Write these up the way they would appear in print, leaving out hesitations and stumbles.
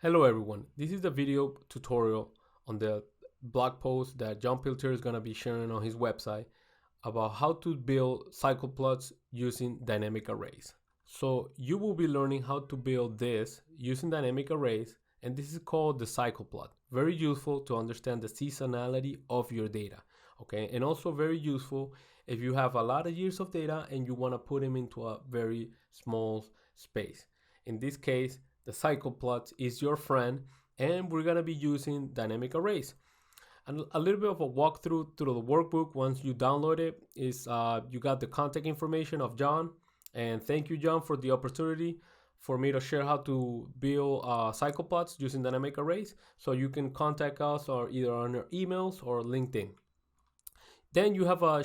Hello everyone, this is the video tutorial on the blog post that Jon Peltier is going to be sharing on his website about how to build cycle plots using dynamic arrays. So you will be learning how to build this using dynamic arrays, and this is called the cycle plot. Very useful to understand the seasonality of your data, okay? And also very useful if you have a lot of years of data and you want to put them into a very small space. In this case, the cycle plot is your friend, and we're going to be using dynamic arrays. And a little bit of a walkthrough through the workbook once you download it is you got the contact information of Jon. And thank you, Jon, for the opportunity for me to share how to build cycle plots using dynamic arrays. So you can contact us or either on our emails or LinkedIn. Then you have a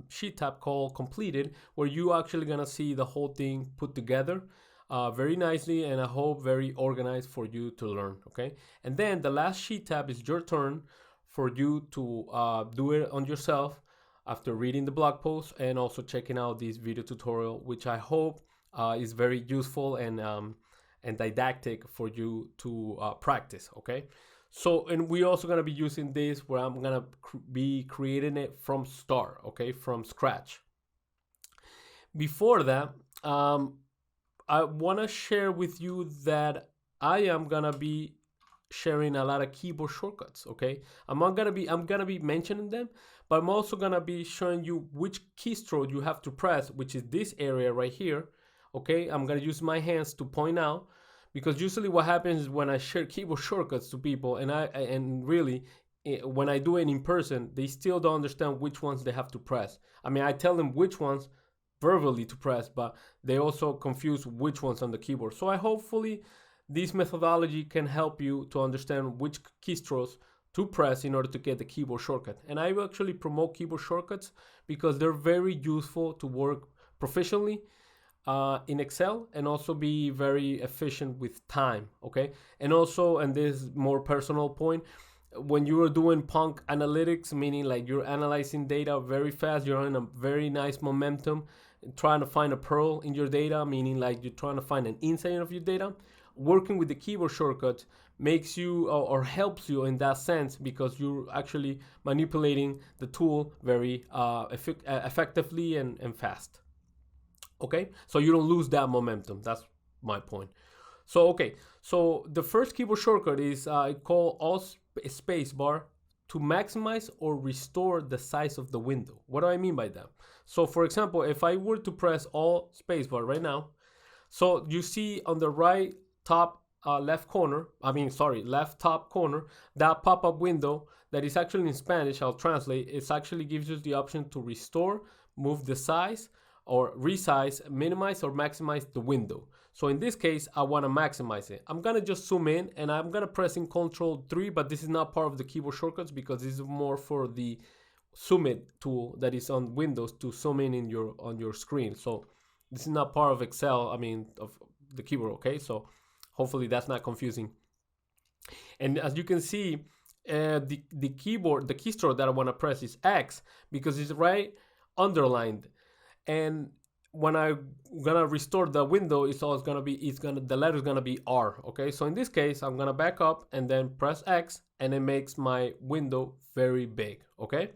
sheet tab called completed, where you actually gonna see the whole thing put together very nicely, and I hope very organized for you to learn. Okay, and then the last sheet tab is your turn for you to do it on yourself after reading the blog post and also checking out this video tutorial, which I hope is very useful and didactic for you to practice. Okay. So, and we're also going to be using this where I'm going to be creating it from start, okay, from scratch. Before that, I want to share with you that I am going to be sharing a lot of keyboard shortcuts, okay? I'm going to be mentioning them, but I'm also going to be showing you which keystroke you have to press, which is this area right here, okay? I'm going to use my hands to point out, because usually what happens is when I share keyboard shortcuts to people, and really when I do it in person, they still don't understand which ones they have to press. I mean, I tell them which ones verbally to press, but they also confuse which ones on the keyboard. So I hopefully this methodology can help you to understand which keystrokes to press in order to get the keyboard shortcut. And I will actually promote keyboard shortcuts because they're very useful to work proficiently in Excel, and also be very efficient with time, okay? And also, and this more personal point, when you are doing punk analytics, meaning like you're analyzing data very fast, you're in a very nice momentum, trying to find a pearl in your data, meaning like you're trying to find an insight of your data, working with the keyboard shortcut makes you or helps you in that sense, because you're actually manipulating the tool very effectively and fast. Okay, so you don't lose that momentum. That's my point. So okay, so the first keyboard shortcut is called Alt space bar to maximize or restore the size of the window. What do I mean by that? So for example, if I were to press Alt space bar right now, so you see on the right top left top corner, that pop-up window that is actually in Spanish, I'll translate, it actually gives you the option to restore, move the size, or resize, minimize, or maximize the window. So in this case, I want to maximize it. I'm going to just zoom in, and I'm going to press in Control-3, but this is not part of the keyboard shortcuts because this is more for the zoom in tool that is on Windows to zoom in on your screen. So this is not part of Excel, I mean, of the keyboard, okay? So hopefully that's not confusing. And as you can see, the keystroke that I want to press is X, because it's right underlined. And when I'm gonna restore the window, the letter is gonna be R. Okay, so in this case, I'm gonna back up and then press X, and it makes my window very big. Okay,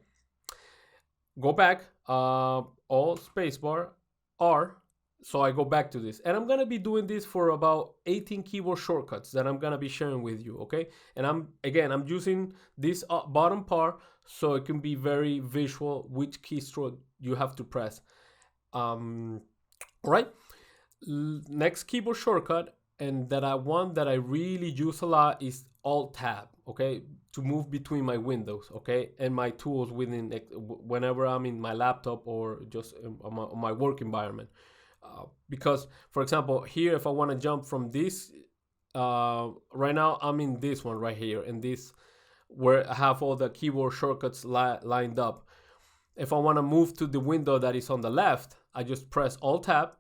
go back, Alt spacebar R. So I go back to this, and I'm gonna be doing this for about 18 keyboard shortcuts that I'm gonna be sharing with you. Okay, and I'm using this bottom part so it can be very visual which keystroke you have to press. Right, next keyboard shortcut, and that I really use a lot, is Alt Tab, okay, to move between my windows, okay, and my tools whenever I'm in my laptop or just on my work environment. Because for example, here, if I want to jump from this, right now I'm in this one right here, and this where I have all the keyboard shortcuts lined up. If I want to move to the window that is on the left, I just press Alt Tab,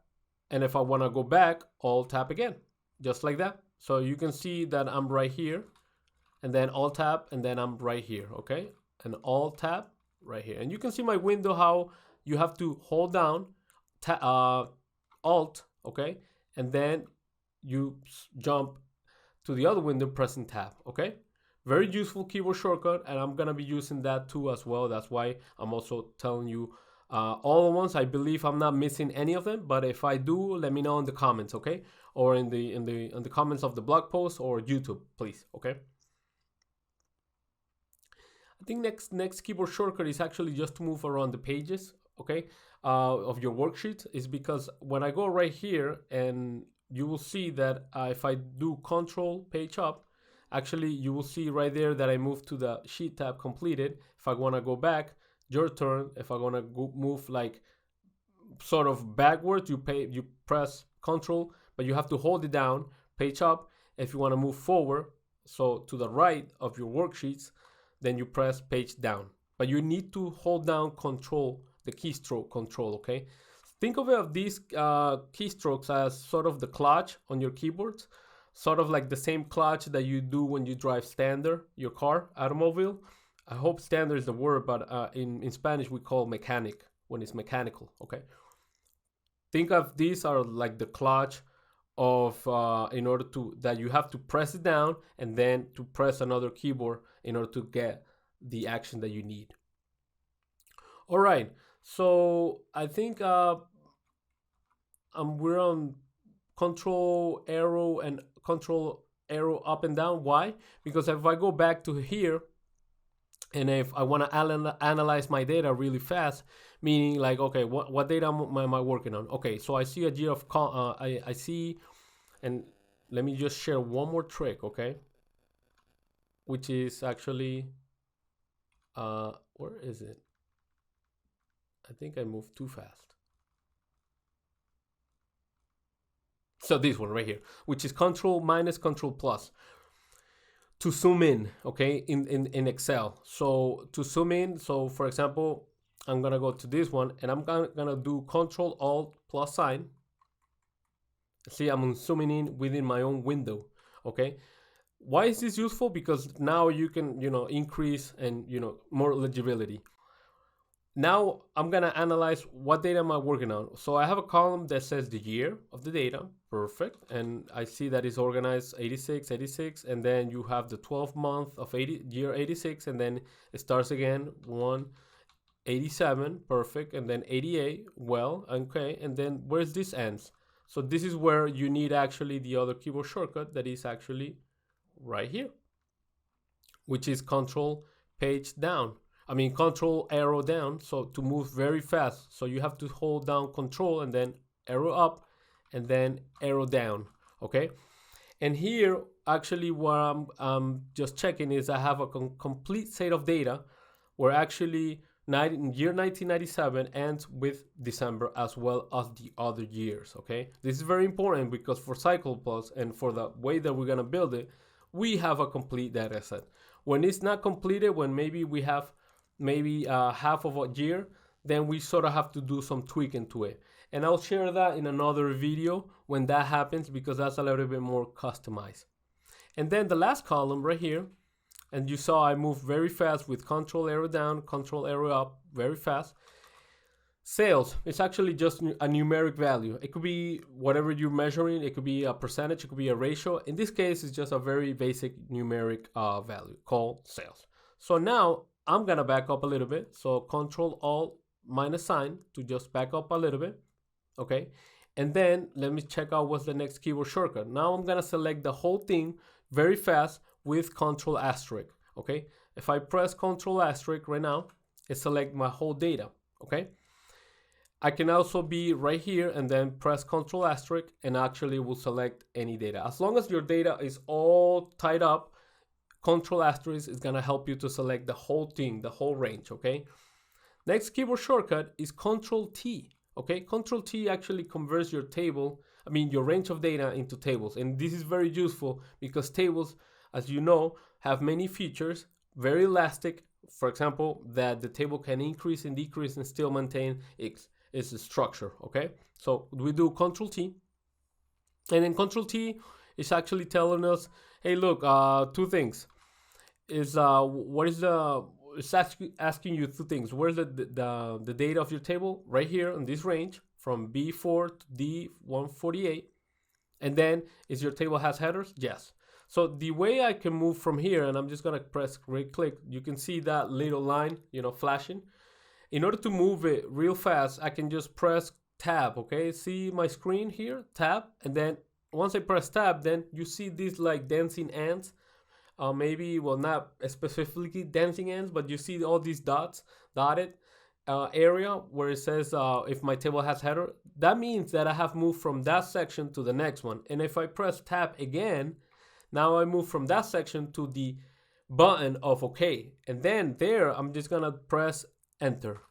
and if I want to go back, Alt Tab again, just like that. So you can see that I'm right here, and then Alt Tab, and then I'm right here, okay? And Alt Tab right here. And you can see my window, how you have to hold down Alt, okay? And then you jump to the other window pressing tab, okay? Very useful keyboard shortcut, and I'm gonna be using that too as well. That's why I'm also telling you all at once. I believe I'm not missing any of them, but if I do, let me know in the comments, okay? Or in the comments of the blog post or YouTube, please, okay? I think next keyboard shortcut is actually just to move around the pages, okay, of your worksheet. Is because when I go right here, and you will see that if I do Control Page Up, actually you will see right there that I moved to the Sheet tab completed. If I want to go back, your turn. If I want to move like sort of backwards, you press Control, but you have to hold it down, Page Up. If you want to move forward, so to the right of your worksheets, then you press Page Down. But you need to hold down Control, the keystroke Control, okay? Think of these keystrokes as sort of the clutch on your keyboards, sort of like the same clutch that you do when you drive standard, your car, automobile. I hope standard is the word, but in Spanish we call mechanic when it's mechanical, okay? Think of these are like the clutch of in order to that you have to press it down and then to press another keyboard in order to get the action that you need. All right, so I think we're on Control arrow and Control arrow up and down. Why? Because if I go back to here, and if I want to analyze my data really fast, meaning like, okay, what data am I working on? Okay, so I see a year of I see, and let me just share one more trick, okay? Which is actually, where is it? I think I moved too fast. So this one right here, which is Control minus Control plus to zoom in, okay, in Excel. So to zoom in, so for example, I'm gonna go to this one and I'm gonna do Control Alt plus sign. See, I'm zooming in within my own window, okay? Why is this useful? Because now you can, increase and, more legibility. Now I'm gonna analyze what data am I working on. So I have a column that says the year of the data, perfect. And I see that it's organized 86, 86, and then you have the 12 month of year 86, and then it starts again, 187, perfect, and then 88, well, okay, and then where's this ends? So this is where you need actually the other keyboard shortcut that is actually right here, which is Control Page Down. Control arrow down, so to move very fast. So you have to hold down Control and then arrow up and then arrow down, okay? And here, actually what I'm just checking is I have a complete set of data where actually year 1997 ends with December as well as the other years, okay? This is very important because for Cycle Plus and for the way that we're gonna build it, we have a complete data set. When it's not completed, when maybe we have half of a year, then we sort of have to do some tweaking to it. And I'll share that in another video when that happens, because that's a little bit more customized. And then the last column right here, and you saw I moved very fast with Control arrow down, Control arrow up, very fast. Sales, it's actually just a numeric value. It could be whatever you're measuring. It could be a percentage, it could be a ratio. In this case, it's just a very basic numeric value called sales. So now I'm gonna back up a little bit. So Control Alt minus sign to just back up a little bit, okay? And then let me check out what's the next keyboard shortcut. Now I'm gonna select the whole thing very fast with Control asterisk, okay? If I press Control asterisk right now, it select my whole data, okay? I can also be right here and then press Control asterisk and actually will select any data. As long as your data is all tied up, Control asterisk is gonna help you to select the whole thing, the whole range, okay? Next keyboard shortcut is Control T, okay? Control T actually converts your your range of data into tables. And this is very useful because tables, as you know, have many features, very elastic. For example, that the table can increase and decrease and still maintain its structure, okay? So we do Control T, and then Control T is actually telling us, hey, look, two things. It's asking you two things. Where's the data of your table? Right here in this range from B4 to D148. And then is your table has headers? Yes. So the way I can move from here, and I'm just gonna press right click, you can see that little line, flashing. In order to move it real fast, I can just press tab, okay? See my screen here, tab, and then once I press tab, then you see these like dancing ants. Maybe, well, not specifically dancing ants, but you see all these dotted area where it says if my table has header. That means that I have moved from that section to the next one. And if I press tab again, now I move from that section to the button of OK. And then there, I'm just gonna press enter.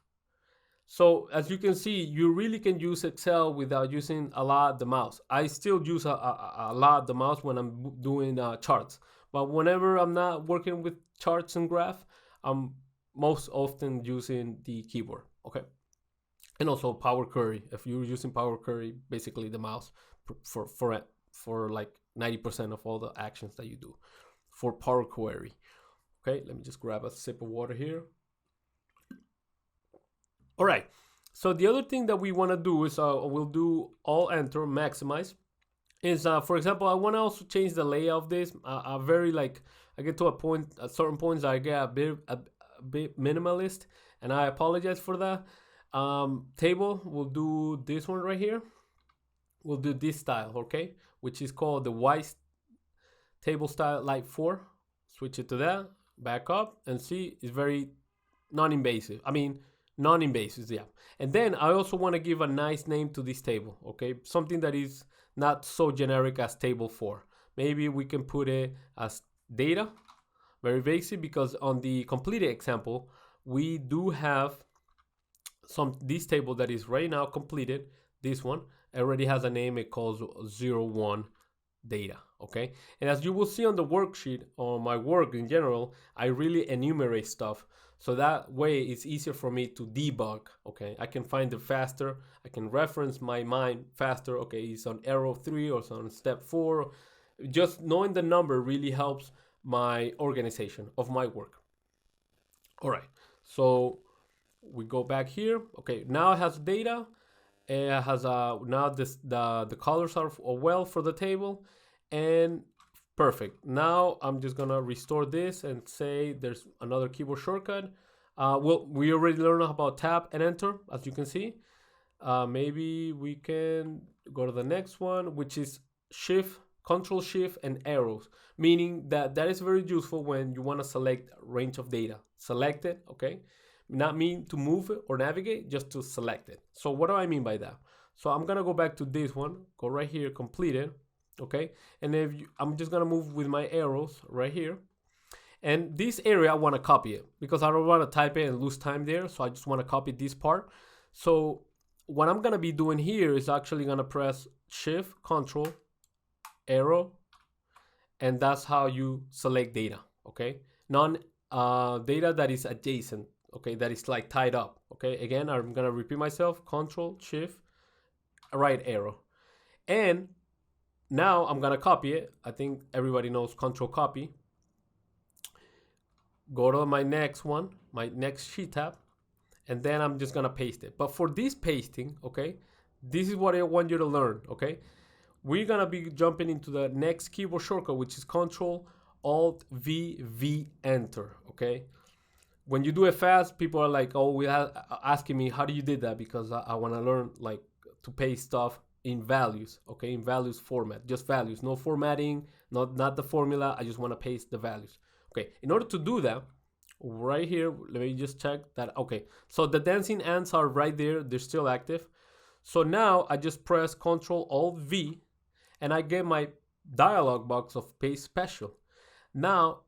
So as you can see, you really can use Excel without using a lot the mouse. I still use a lot the mouse when I'm doing charts. But whenever I'm not working with charts and graph, I'm most often using the keyboard, okay? And also Power Query. If you're using Power Query, basically the mouse for like 90% of all the actions that you do for Power Query. Okay, let me just grab a sip of water here. All right, so the other thing that we want to do is we'll do all enter, maximize. Is for example, I want to also change the layout of this. I get to a point, at certain points I get a bit minimalist, and I apologize for that. Table, we'll do this one right here. We'll do this style, okay, which is called the white table style light 4. Switch it to that, back up, and see, it's very non-invasive. Non-invasive, yeah. And then I also want to give a nice name to this table, okay? Something that is not so generic as table 4. Maybe we can put it as data, very basic, because on the completed example, we do have this table that is right now completed. This one already has a name. It calls 01 data, okay? And as you will see on the worksheet, or my work in general, I really enumerate stuff. So that way it's easier for me to debug, okay? I can find it faster. I can reference my mind faster. Okay, it's on arrow 3 or it's on step 4. Just knowing the number really helps my organization of my work. All right, so we go back here. Okay, now it has data. It has now the colors are well for the table, and perfect. Now I'm just gonna restore this and say there's another keyboard shortcut. Well, we already learned about tab and enter, as you can see. Maybe we can go to the next one, which is shift, control shift, and arrows, meaning that is very useful when you want to select a range of data. Select it, okay? Not mean to move it or navigate, just to select it. So what do I mean by that? So I'm gonna go back to this one, go right here, completed. Okay, and I'm just gonna move with my arrows right here, and this area I want to copy it because I don't want to type it and lose time there. So I just want to copy this part. So what I'm gonna be doing here is actually gonna press shift, control, arrow, and that's how you select data. Okay, data that is adjacent. Okay, that is like tied up. Okay, again, I'm gonna repeat myself: control, shift, right arrow, and now I'm gonna copy it. I think everybody knows control copy. Go to my next one, my next sheet tab, and then I'm just gonna paste it. But for this pasting, okay, this is what I want you to learn, okay? We're gonna be jumping into the next keyboard shortcut, which is Control Alt V V Enter, okay? When you do it fast, people are like, oh, asking me, how do you did that? Because I wanna learn like to paste stuff in values, okay, in values format, just values, no formatting, not the formula. I just want to paste the values. Okay, in order to do that, right here, let me just check that. Okay, so the dancing ants are right there, they're still active. So now I just press Control Alt V, and I get my dialog box of paste special. Now,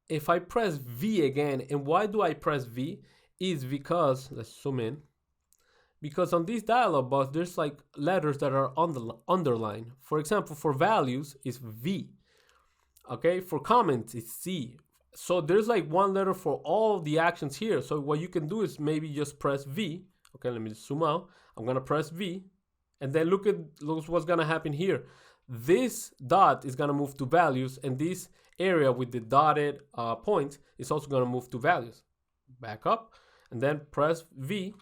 if I press V again, and why do I press V? Is because, let's zoom in. Because on this dialog box, there's like letters that are underlined. For example, for values, it's V. Okay, for comments, it's C. So there's like one letter for all the actions here. So what you can do is maybe just press V. Okay, let me just zoom out. I'm gonna press V, and then look what's gonna happen here. This dot is gonna move to values, and this area with the dotted point is also gonna move to values. Back up, and then press V,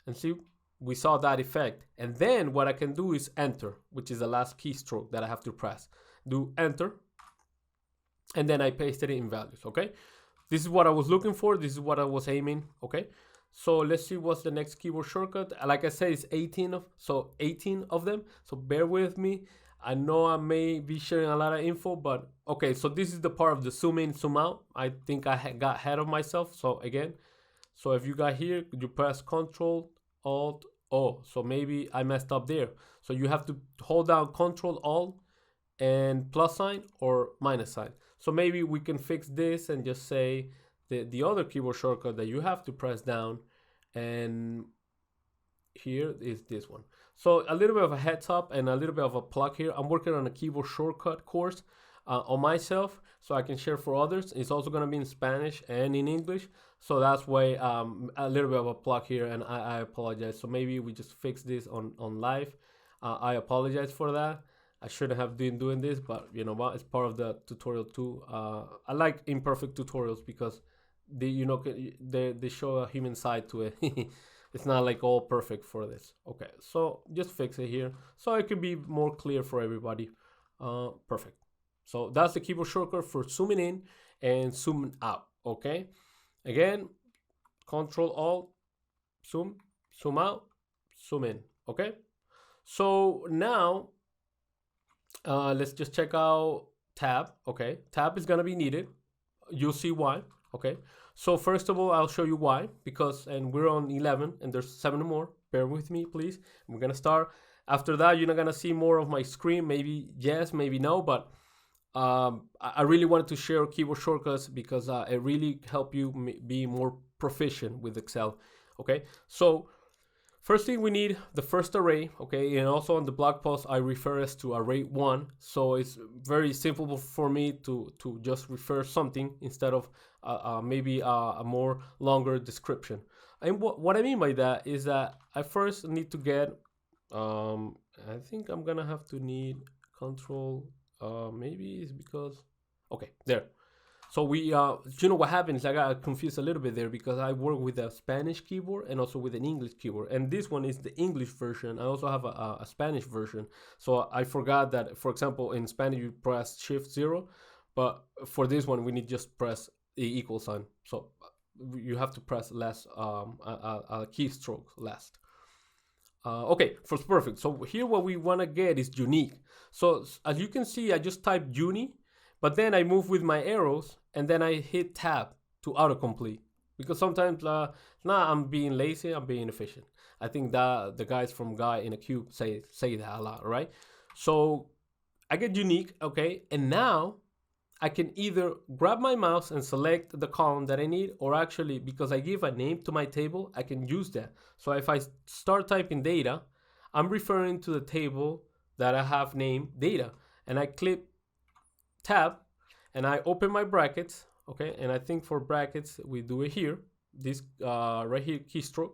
and see. We saw that effect. And then what I can do is enter, which is the last keystroke that I have to press. Do enter. and then I pasted it in values. Okay, this is what I was looking for. This is what I was aiming. Okay, so let's see what's the next keyboard shortcut. Like I said, it's 18 of them. So bear with me. I know I may be sharing a lot of info, but okay. So this is the part of the zoom in, zoom out. I think I got ahead of myself. So again, so if you got here, you press Control Alt O. So maybe I messed up there. So you have to hold down Control Alt and plus sign or minus sign. So maybe we can fix this and just say the other keyboard shortcut that you have to press down, and here is this one. So a little bit of a heads up and a little bit of a plug here. I'm working on a keyboard shortcut course on myself, so I can share for others. It's also going to be in Spanish and in English. So that's why a little bit of a plug here, and I apologize. So maybe we just fix this on live. I apologize for that. I shouldn't have been doing this, but you know what? It's part of the tutorial too. I like imperfect tutorials because they show a human side to it. It's not like all perfect for this. Okay, so just fix it here so it can be more clear for everybody. Perfect. So that's the keyboard shortcut for zooming in and zooming out. Okay, again, Control Alt, zoom, zoom out, zoom in. Okay, so now let's just check out tab. Okay, tab is gonna be needed. You'll see why. Okay, so first of all, I'll show you why, because, and we're on 11 and there's 7 more. Bear with me, please. We're gonna start. After that, you're not gonna see more of my screen. Maybe yes, maybe no, but I really wanted to share keyboard shortcuts because it really help you be more proficient with Excel. Okay, so first thing we need the first array. Okay, and also on the blog post I refer us to array 1, so it's very simple for me to just refer something instead of maybe a more longer description. And what I mean by that is that I first need to get I think I'm gonna have to need control. Maybe it's because, okay, there. So we, you know what happens, I got confused a little bit there because I work with a Spanish keyboard and also with an English keyboard. And this one is the English version. I also have a Spanish version. So I forgot that, for example, in Spanish, you press Shift 0. But for this one, we need just press the equal sign. So you have to press less, a keystroke last. Okay, for perfect. So here what we want to get is unique. So as you can see, I just typed uni, but then I move with my arrows and then I hit tab to autocomplete because sometimes I'm being lazy, I'm being efficient. I think that the guys from Guy in a Cube say that a lot, right? So I get unique, okay, and now I can either grab my mouse and select the column that I need, or actually, because I give a name to my table, I can use that. So if I start typing data, I'm referring to the table that I have named data, and I click tab and I open my brackets. Okay, and I think for brackets we do it here, this right here, keystroke.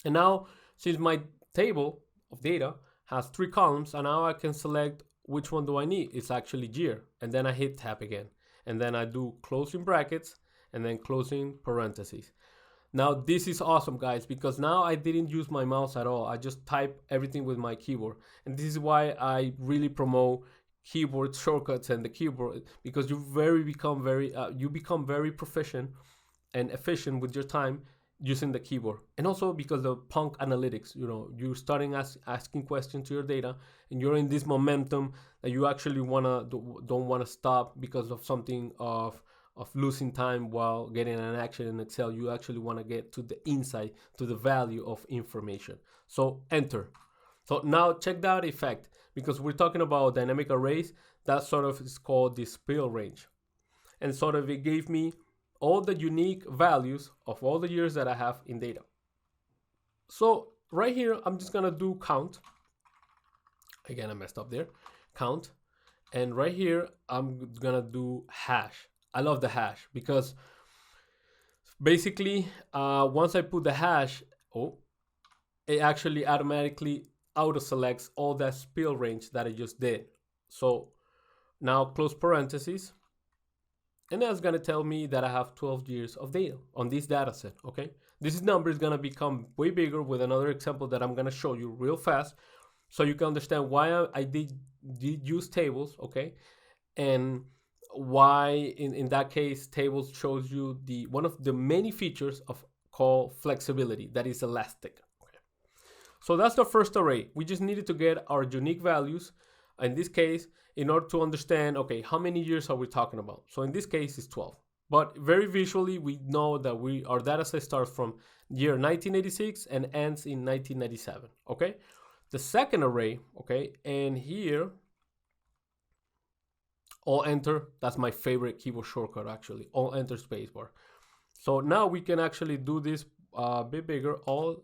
And now since my table of data has 3 columns, and now I can select which one do I need. It's actually year, and then I hit tab again, and then I do closing brackets and then closing parentheses. Now this is awesome, guys, because now I didn't use my mouse at all. I just type everything with my keyboard, and this is why I really promote keyboard shortcuts and the keyboard, because you become very proficient and efficient with your time using the keyboard. And also because the punk analytics, you know, you're starting asking questions to your data, and you're in this momentum that you actually don't want to stop because of something of losing time while getting an action in Excel. You actually want to get to the insight, to the value of information. So enter. So now check that effect, because we're talking about dynamic arrays. That sort of is called the spill range, and sort of it gave me all the unique values of all the years that I have in data. So right here, I'm just gonna do count. Again, I messed up there, count. And right here, I'm gonna do hash. I love the hash because basically, once I put the hash, it actually automatically auto selects all that spill range that I just did. So now close parentheses. And that's gonna tell me that I have 12 years of data on this data set, okay? This number is gonna become way bigger with another example that I'm gonna show you real fast, so you can understand why I did use tables, okay? And why in that case tables shows you the one of the many features of called flexibility, that is elastic. Okay. So that's the first array. We just needed to get our unique values in this case in order to understand, okay, how many years are we talking about? So in this case it's 12. But very visually, we know that our data set starts from year 1986 and ends in 1997, okay? The second array, okay, and here, Alt Enter, that's my favorite keyboard shortcut actually, Alt Enter spacebar. So now we can actually do this a bit bigger, Alt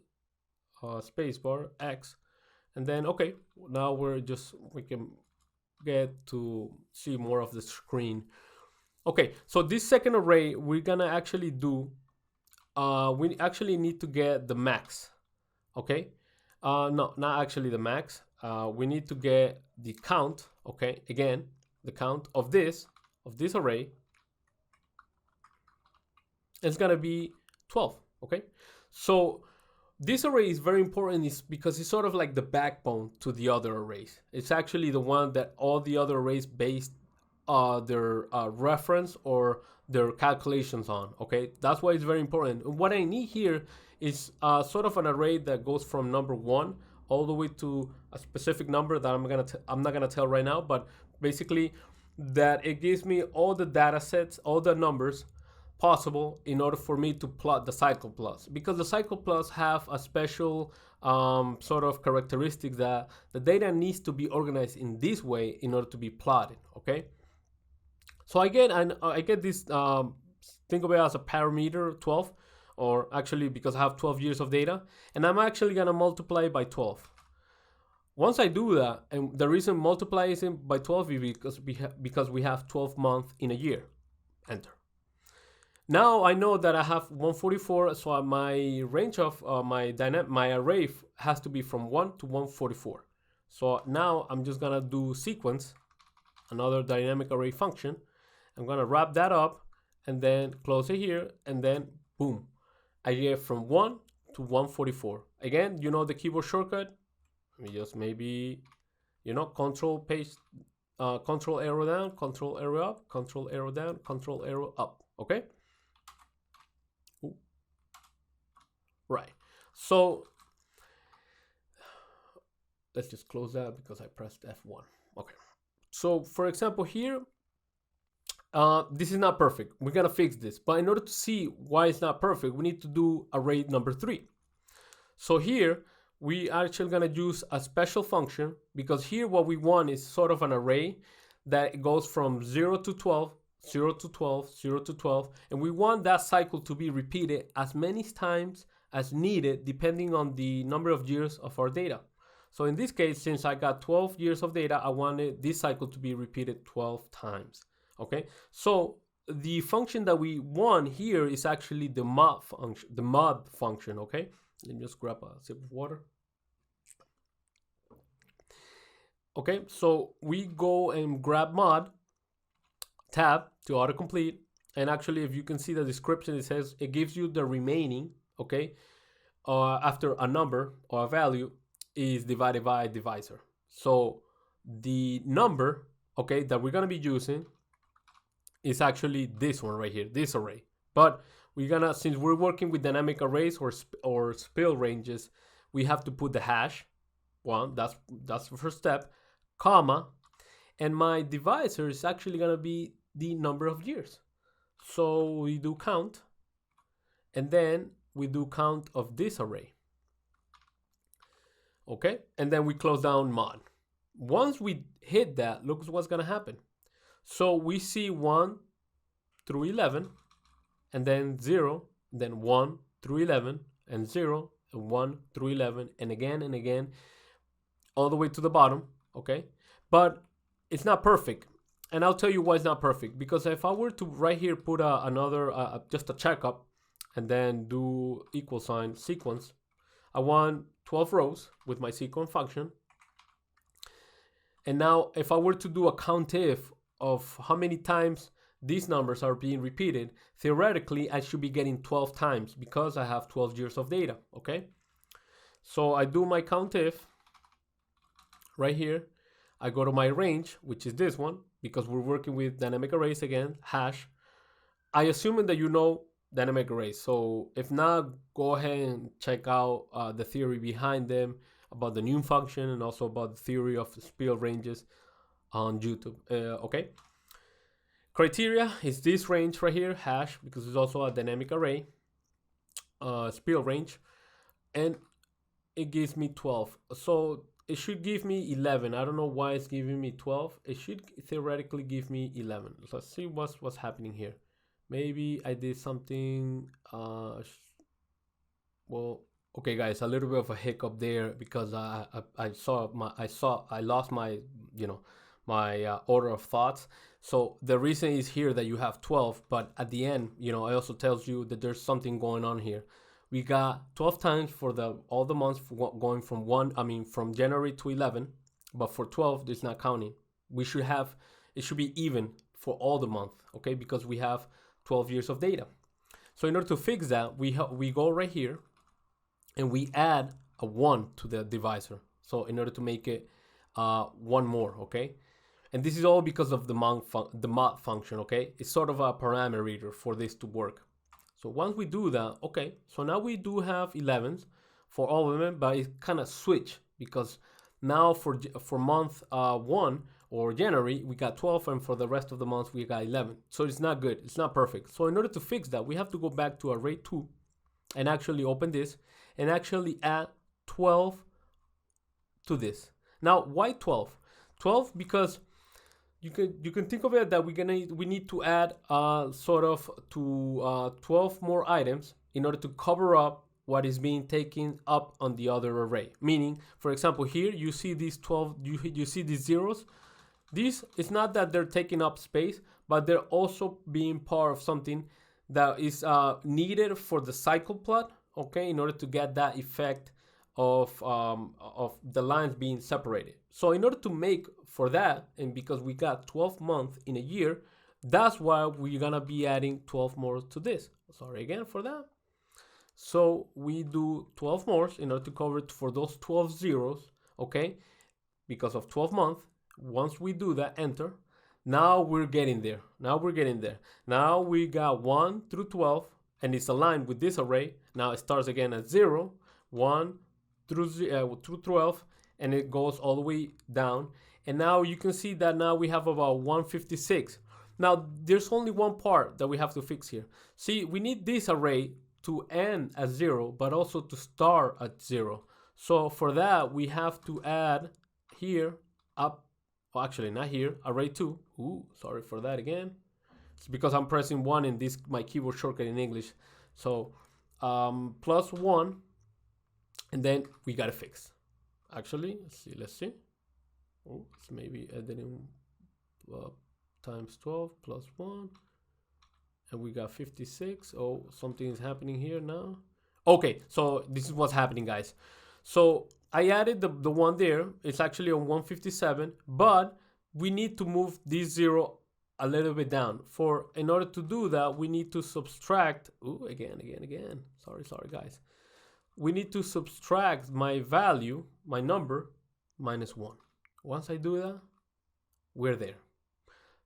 spacebar X, and then, okay, now we can get to see more of the screen. Okay, so this second array, we're gonna actually do, we actually need to get the max, okay? No, not actually the max. We need to get the count, okay? Again, the count of this array. It's gonna be 12, okay? So this array is very important because it's sort of like the backbone to the other arrays. It's actually the one that all the other arrays based their reference or their calculations on, okay? That's why it's very important. And what I need here is sort of an array that goes from number 1 all the way to a specific number that I'm not gonna tell right now, but basically that it gives me all the data sets, all the numbers possible in order for me to plot the cycle plots, because the cycle plots have a special sort of characteristic that the data needs to be organized in this way in order to be plotted, okay? So I get this, think of it as a parameter 12, or actually because I have 12 years of data, and I'm actually gonna multiply it by 12. Once I do that, and the reason multiply is by 12 is because we have 12 months in a year. Enter. Now I know that I have 144, so my range of my array has to be from 1 to 144. So now I'm just gonna do sequence, another dynamic array function. I'm gonna wrap that up and then close it here, and then boom, I get from 1 to 144. Again, you know the keyboard shortcut. Let me just maybe, control arrow down, control arrow up, control arrow down, control arrow up. Okay. Ooh. Right. So let's just close that because I pressed F1. Okay. So for example here, this is not perfect. We're gonna fix this, but in order to see why it's not perfect, we need to do array number 3. So here we are actually gonna use a special function, because here what we want is sort of an array that goes from 0 to 12, 0 to 12, 0 to 12, and we want that cycle to be repeated as many times as needed depending on the number of years of our data. So in this case, since I got 12 years of data, I wanted this cycle to be repeated 12 times. Okay, so the function that we want here is actually the mod function. Okay, let me just grab a sip of water. Okay, so we go and grab mod, tab to autocomplete, and actually if you can see the description, it says it gives you the remaining, okay, after a number or a value is divided by a divisor. So the number, okay, that we're gonna be using is actually this one right here, this array. But we're gonna, since we're working with dynamic arrays or spill ranges, we have to put the hash one, that's the first step, comma, and my divisor is actually gonna be the number of years. So we do count, and then we do count of this array. Okay, and then we close down mod. Once we hit that, look what's gonna happen. So we see 1 through 11, and then 0, then 1 through 11, and 0, and 1 through 11, and again, all the way to the bottom, okay? But it's not perfect, and I'll tell you why it's not perfect. Because if I were to right here put just a checkup, and then do equal sign sequence, I want 12 rows with my sequence function. And now if I were to do a COUNTIF of how many times these numbers are being repeated, theoretically I should be getting 12 times because I have 12 years of data, okay? So I do my COUNTIF right here. I go to my range, which is this one, because we're working with dynamic arrays again, hash. I assume that you know dynamic arrays. So if not, go ahead and check out the theory behind them, about the new function, and also about the theory of spill ranges on YouTube. Okay. Criteria is this range right here, hash, because it's also a dynamic array, spill range, and it gives me 12. So it should give me 11. I don't know why it's giving me 12. It should theoretically give me 11. Let's see what's happening here. Maybe I did something. Well, okay, guys, a little bit of a hiccup there because I lost my my order of thoughts. So the reason is here that you have 12, but at the end, it also tells you that there's something going on here. We got 12 times for all the months going from January to 11, but for 12, it's not counting. It should be even for all the month, okay? Because we have 12 years of data. So in order to fix that, we go right here and we add a 1 to the divisor. So in order to make it one more, okay? And this is all because of the mod function, okay? It's sort of a parameter for this to work. So once we do that, okay, so now we do have 11s for all of them, but it kind of switch because now for month 1 or January, we got 12, and for the rest of the months, we got 11. So it's not good, it's not perfect. So in order to fix that, we have to go back to array 2 and actually open this and actually add 12 to this. Now, why 12? 12 because you can think of it that we need to add sort of to 12 more items in order to cover up what is being taken up on the other array. Meaning, for example, here you see these 12, you see these zeros. These, it's not that they're taking up space, but they're also being part of something that is needed for the cycle plot, okay, in order to get that effect of the lines being separated. So in order to make for that, and because we got 12 months in a year, that's why we're gonna be adding 12 more to this. Sorry again for that. So we do 12 more in order to cover it for those 12 zeros, okay? Because of 12 months. Once we do that, enter. Now we're getting there. Now we got 1 through 12, and it's aligned with this array. Now it starts again at 0, 1 through 12, and it goes all the way down. And now you can see that now we have about 156. Now there's only one part that we have to fix here. See, we need this array to end at 0, but also to start at 0. So for that, we have to add here up, well, actually not here, array 2. Ooh, sorry for that again. It's because I'm pressing 1 in this, my keyboard shortcut in English. So plus 1, and then we gotta fix. Actually, let's see. Oh, it's maybe adding times 12 plus 1. And we got 56. Oh, something is happening here now. Okay, so this is what's happening, guys. So I added the one there. It's actually on 157, but we need to move this 0 a little bit down. In order to do that, we need to subtract. Ooh, again. Sorry, guys. We need to subtract my value, my number, minus 1. Once I do that, we're there.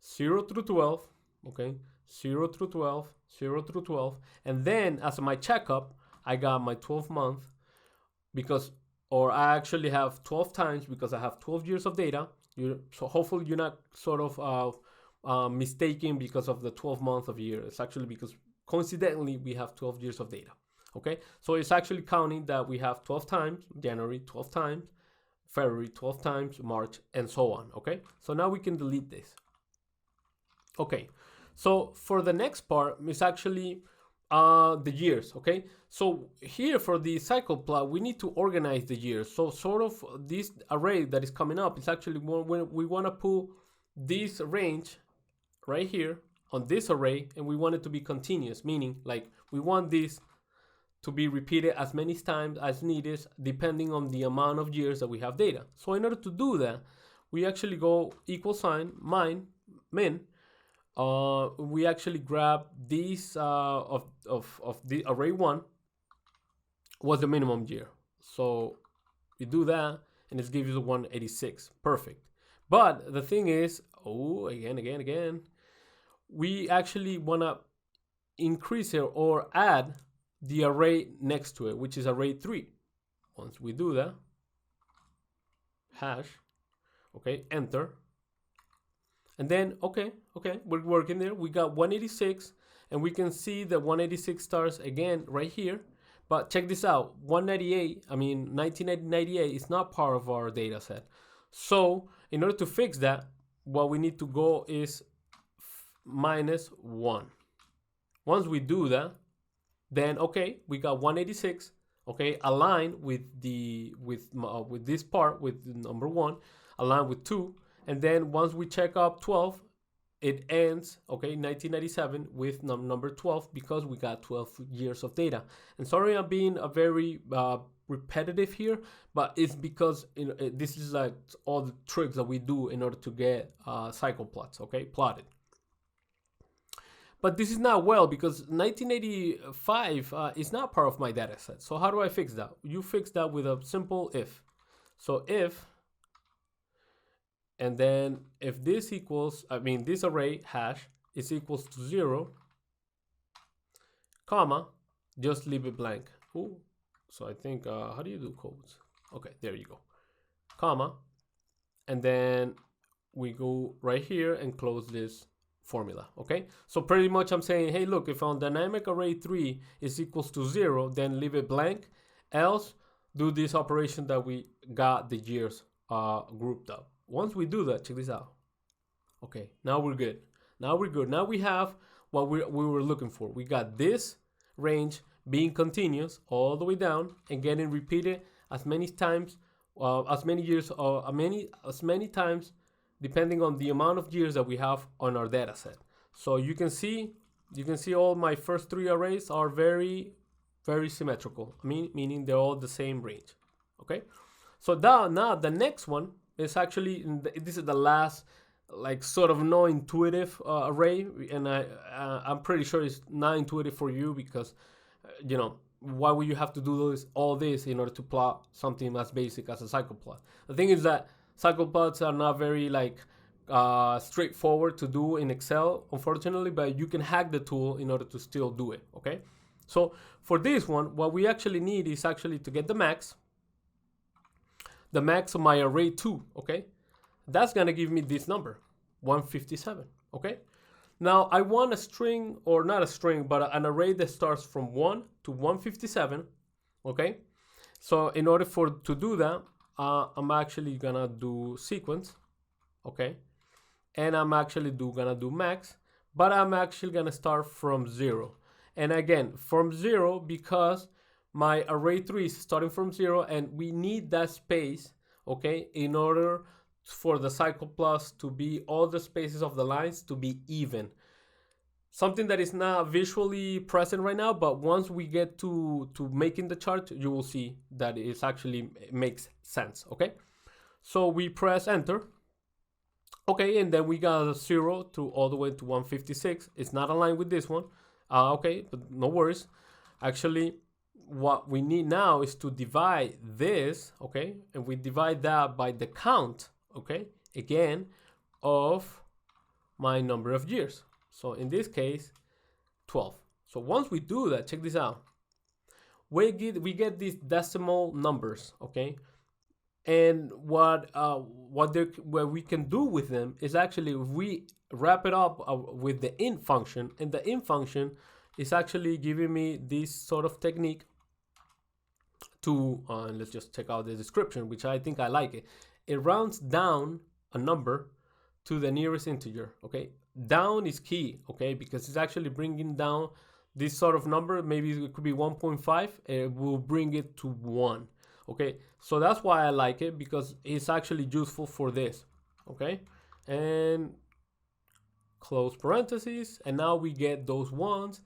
0 through 12, okay? 0 through 12, 0 through 12. And then as my checkup, I got my 12 month or I actually have 12 times because I have 12 years of data. So hopefully you're not sort of mistaken because of the 12 months of year. It's actually because coincidentally we have 12 years of data. Okay, so it's actually counting that we have 12 times January, 12 times February, 12 times March, and so on. Okay, so now we can delete this. Okay, so for the next part, it's actually the years. Okay, so here for the cycle plot, we need to organize the years. So sort of this array that is coming up is actually when we want to put this range right here on this array, and we want it to be continuous, meaning like we want this to be repeated as many times as needed, depending on the amount of years that we have data. So in order to do that, we actually go min. We actually grab these of the array 1 was the minimum year. So we do that, and it gives you 186. Perfect. But the thing is, Oh, again. We actually want to increase it or add the array next to it, which is array 3. Once we do that, hash, okay, enter. And then, okay, we're working there. We got 186, and we can see that 186 starts again right here. But check this out, 1998 is not part of our data set. So in order to fix that, what we need to go is -1. Once we do that, then okay, we got 186, okay, align with this part, with number 1, align with 2, and then once we check up 12, it ends, okay, 1997 with number 12 because we got 12 years of data. And sorry, I'm being a very repetitive here, but it's because this is like all the tricks that we do in order to get cycle plots, okay, plotted. But this is not well because 1985 is not part of my data set. So how do I fix that? You fix that with a simple if. So if, and then if this equals, this array hash is equals to 0, comma, just leave it blank. Ooh. So I think, how do you do codes? Okay, there you go. Comma, and then we go right here and close this formula, okay? So pretty much I'm saying, hey, look, if on dynamic array 3 is equals to 0, then leave it blank, else do this operation that we got the years grouped up. Once we do that, check this out. Okay, now we're good. Now we have what we were looking for. We got this range being continuous all the way down and getting repeated as many times, as many times, depending on the amount of years that we have on our data set. So you can see all my first 3 arrays are very, very symmetrical, meaning they're all the same range. Okay, so now the next one is actually, this is the last, like, sort of no intuitive array, and I'm pretty sure it's not intuitive for you because why would you have to do all this in order to plot something as basic as a cycle plot? The thing is that cycle plots are not very straightforward to do in Excel, unfortunately, but you can hack the tool in order to still do it, okay? So for this one, what we actually need is actually to get the max of my array 2, okay? That's gonna give me this number, 157, okay? Now I want a string, or not a string, but an array that starts from 1 to 157, okay? So in order to do that, I'm actually gonna do sequence, okay? And I'm actually gonna do max, but I'm actually gonna start from 0. And again, from 0 because my array 3 is starting from 0 and we need that space, okay, in order for the cycle plots to be, all the spaces of the lines to be even. Something that is not visually present right now, but once we get to making the chart, you will see that it actually makes sense, okay? So we press enter, okay, and then we got 0 to all the way to 156. It's not aligned with this one, okay, but no worries. Actually, what we need now is to divide this, okay, and we divide that by the count, okay, again, of my number of years. So in this case, 12. So once we do that, check this out. We get these decimal numbers, okay? And what we can do with them is actually, if we wrap it up with the int function, and the int function is actually giving me this sort of technique to, let's just check out the description, which I think I like it. It rounds down a number to the nearest integer, okay? Down is key, okay, because it's actually bringing down this sort of number. Maybe it could be 1.5, it will bring it to 1, okay? So that's why I like it, because it's actually useful for this, okay? And close parentheses, and now we get those ones.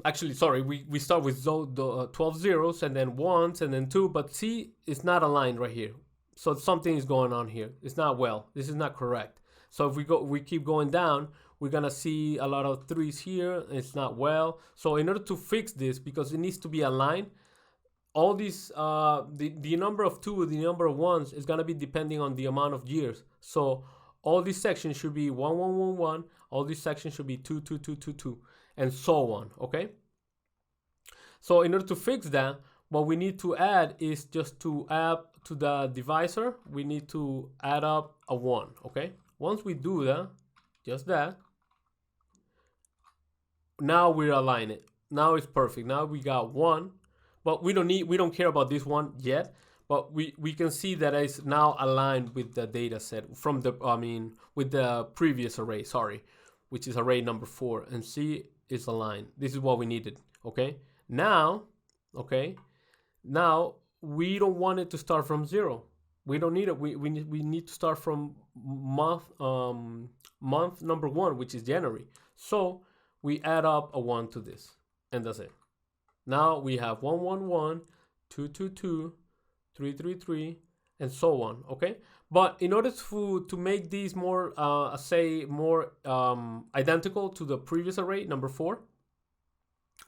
Actually, sorry, we start with 12 zeros and then ones and then 2, but see, it's not aligned right here. So something is going on here. It's not well. This is not correct. So if we keep going down, we're gonna see a lot of 3s here. It's not well. So in order to fix this, because it needs to be aligned, all these the number of 2, the number of 1s is gonna be depending on the amount of years. So all these sections should be 1, 1, 1, 1. All these sections should be 2, 2, 2, 2, 2, and so on, okay? So in order to fix that, what we need to add is just to add to the divisor, we need to add up a 1, okay? Once we do that, just that, now we align it. Now it's perfect. Now we got 1, but we don't care about this one yet, but we can see that it's now aligned with the data set from the, with the previous array, sorry, which is array number 4, and see it's aligned. This is what we needed, okay? Now, okay, now we don't want it to start from 0. We don't need it. We need to start from month number 1, which is January. So we add up a 1 to this, and that's it. Now we have 1, 1, 1, 2, 2, 2, 3, 3, 3, and so on, okay? But in order to make these more, more identical to the previous array, number 4,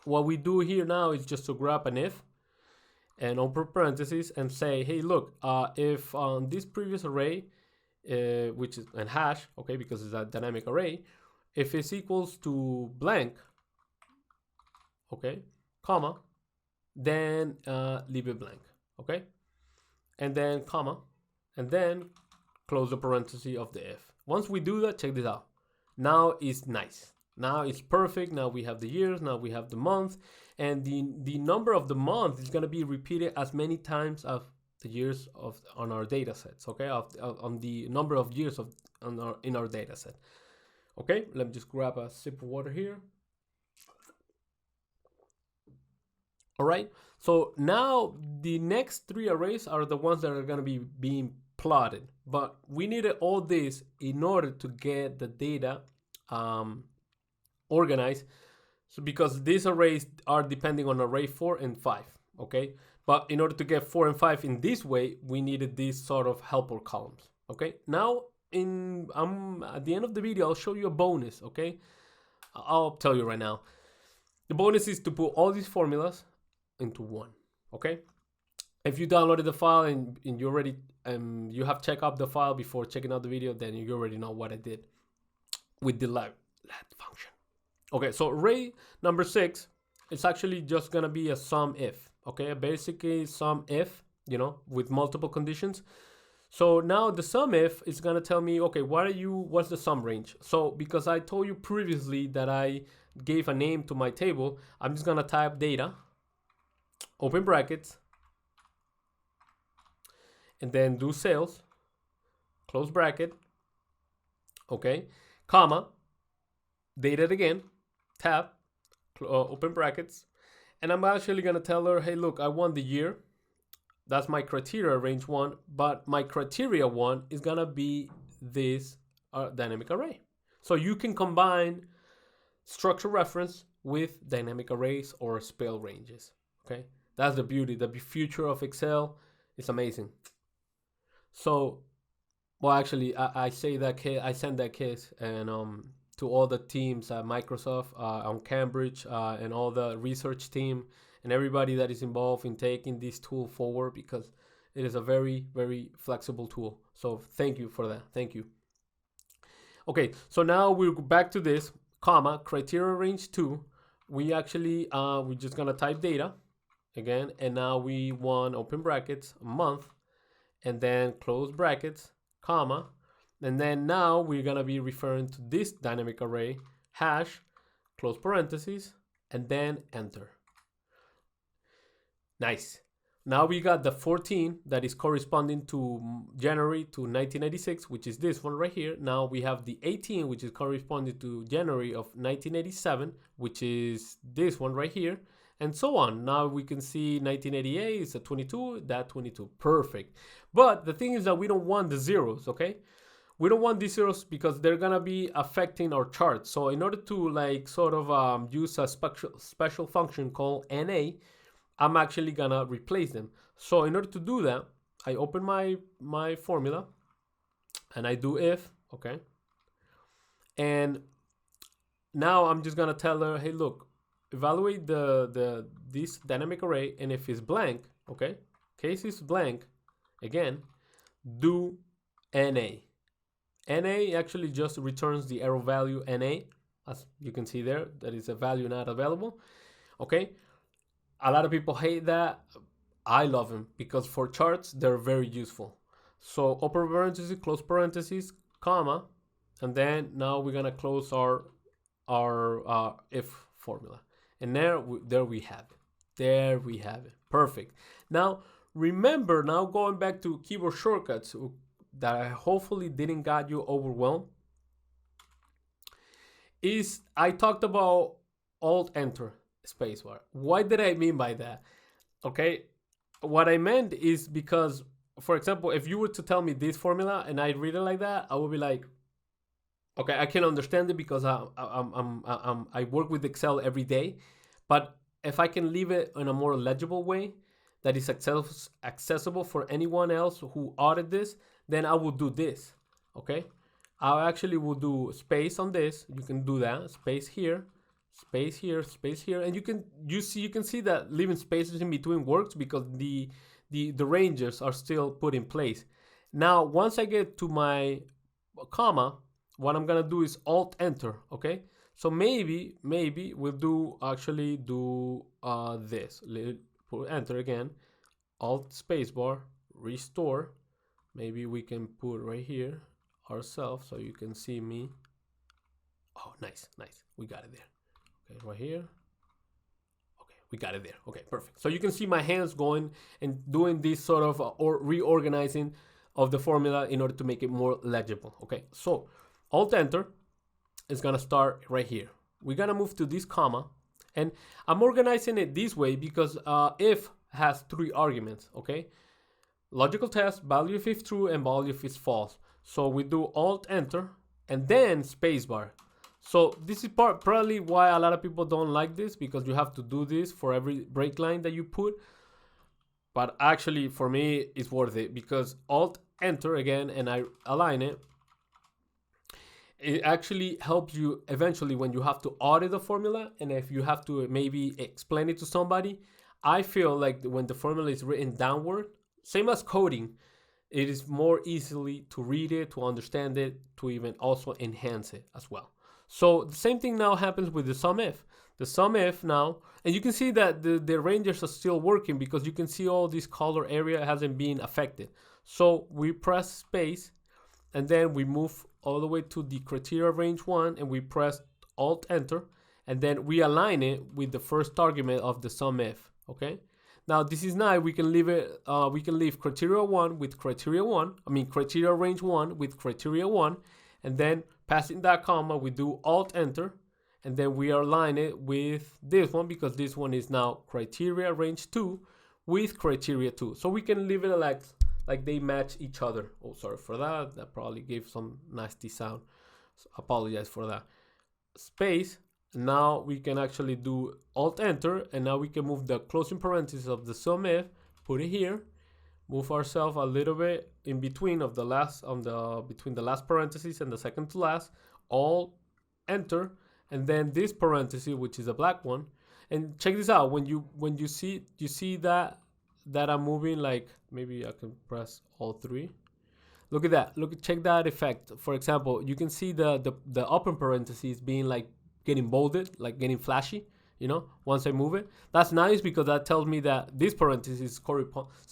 what we do here now is just to grab an if and open parentheses and say, hey, look, if on this previous array, which is an hash, okay, because it's a dynamic array, if it's equals to blank, okay, comma, then leave it blank, okay, and then comma, and then close the parenthesis of the if. Once we do that, check this out. Now it's nice. Now it's perfect. Now we have the years. Now we have the month, and the number of the month is going to be repeated as many times as the years on our data sets. Okay, on the number of years in our data set. Okay, let me just grab a sip of water here. All right, so now the next 3 arrays are the ones that are going to be being plotted, but we needed all this in order to get the data organized. So because these arrays are depending on array 4 and 5, okay? But in order to get 4 and 5 in this way, we needed these sort of helper columns, okay? Now, at the end of the video, I'll show you a bonus, okay? I'll tell you right now. The bonus is to put all these formulas into one, okay? If you downloaded the file and you already you have checked out the file before checking out the video, then you already know what I did with the let function. Okay, so array number 6, it's actually just gonna be a sum if, okay? Basically sum if, you know, with multiple conditions. So now the sum if is gonna tell me, okay, what's the sum range? So because I told you previously that I gave a name to my table, I'm just gonna type data, open brackets, and then do sales, close bracket, okay, comma, data again, tab, open brackets, and I'm actually gonna tell her, hey, look, I want the year. That's my criteria range 1, but my criteria 1 is gonna be this dynamic array. So you can combine structure reference with dynamic arrays or spell ranges, okay? That's the beauty, the future of Excel is amazing. So, well, actually, I send that case and to all the teams at Microsoft, on Cambridge, and all the research team and everybody that is involved in taking this tool forward, because it is a very, very flexible tool. So thank you for that. Thank you. Okay, so now we're back to this, comma, criteria range 2. We actually, we're just gonna type data again, and now we want open brackets, month, and then close brackets, comma, and then now we're gonna be referring to this dynamic array, hash, close parentheses, and then enter. Nice. Now we got the 14 that is corresponding to January to 1986, which is this one right here. Now we have the 18, which is corresponding to January of 1987, which is this one right here, and so on. Now we can see 1988 is a 22, that 22, perfect. But the thing is that we don't want the zeros, okay? We don't want these zeros because they're gonna be affecting our chart. So in order to like sort of use a special function called NA, I'm actually gonna replace them. So in order to do that, I open my formula and I do if, okay? And now I'm just gonna tell her, hey, look, evaluate this dynamic array, and if it's blank, okay, case is blank, again, do NA. NA actually just returns the error value NA, as you can see there, that is a value not available. Okay, a lot of people hate that. I love them because for charts they're very useful. So open parenthesis, close parenthesis, comma, and then now we're gonna close our if formula, and there we have it. There we have it. Perfect. Now remember, now going back to keyboard shortcuts that I hopefully didn't got you overwhelmed, is I talked about Alt Enter spacebar. What did I mean by that? Okay, what I meant is because, for example, if you were to tell me this formula and I read it like that, I would be like, okay, I can understand it because I work with Excel every day. But if I can leave it in a more legible way that is accessible for anyone else who audit this, then I will do this. Okay, I actually will do space on this. You can do that, space here, space here, space here, and you can see that leaving spaces in between works because the ranges are still put in place. Now once I get to my comma, what I'm gonna do is Alt Enter. Okay, so maybe we'll do this. Put Enter again, Alt Spacebar, restore. Maybe we can put right here ourselves so you can see me. Oh, nice, we got it there. Okay, right here. Okay, we got it there. Okay, perfect. So you can see my hands going and doing this sort of or reorganizing of the formula in order to make it more legible. Okay, so Alt Enter is gonna start right here. We're gonna move to this comma, and I'm organizing it this way because if has 3 arguments. Okay, logical test, value if it's true, and value if it's false. So we do Alt Enter and then spacebar. So this is probably why a lot of people don't like this, because you have to do this for every break line that you put. But actually for me it's worth it because Alt Enter again and I align it. It actually helps you eventually when you have to audit the formula, and if you have to maybe explain it to somebody. I feel like when the formula is written downward, same as coding, it is more easily to read it, to understand it, to even also enhance it as well. So the same thing now happens with the sum if. The sum if now, and you can see that the ranges are still working because you can see all this color area hasn't been affected. So we press space and then we move all the way to the criteria range 1 and we press Alt Enter and then we align it with the first argument of the sum if. Okay. Now this is nice. We can leave it. We can leave criteria 1 with criteria 1. I mean criteria range 1 with criteria 1, and then passing that comma, we do Alt Enter, and then we align it with this one because this one is now criteria range 2 with criteria 2. So we can leave it like they match each other. Oh, sorry for that. That probably gave some nasty sound. So apologize for that. Space. Now we can actually do Alt Enter, and now we can move the closing parenthesis of the sum if, put it here, move ourselves a little bit in between of the last between the last parenthesis and the second to last, Alt Enter, and then this parenthesis, which is a black one. And check this out, when you see that I'm moving, like maybe I can press Alt 3. Look at that. Check that effect. For example, you can see the open parentheses being like getting bolded, like getting flashy, once I move it. That's nice because that tells me that this parenthesis is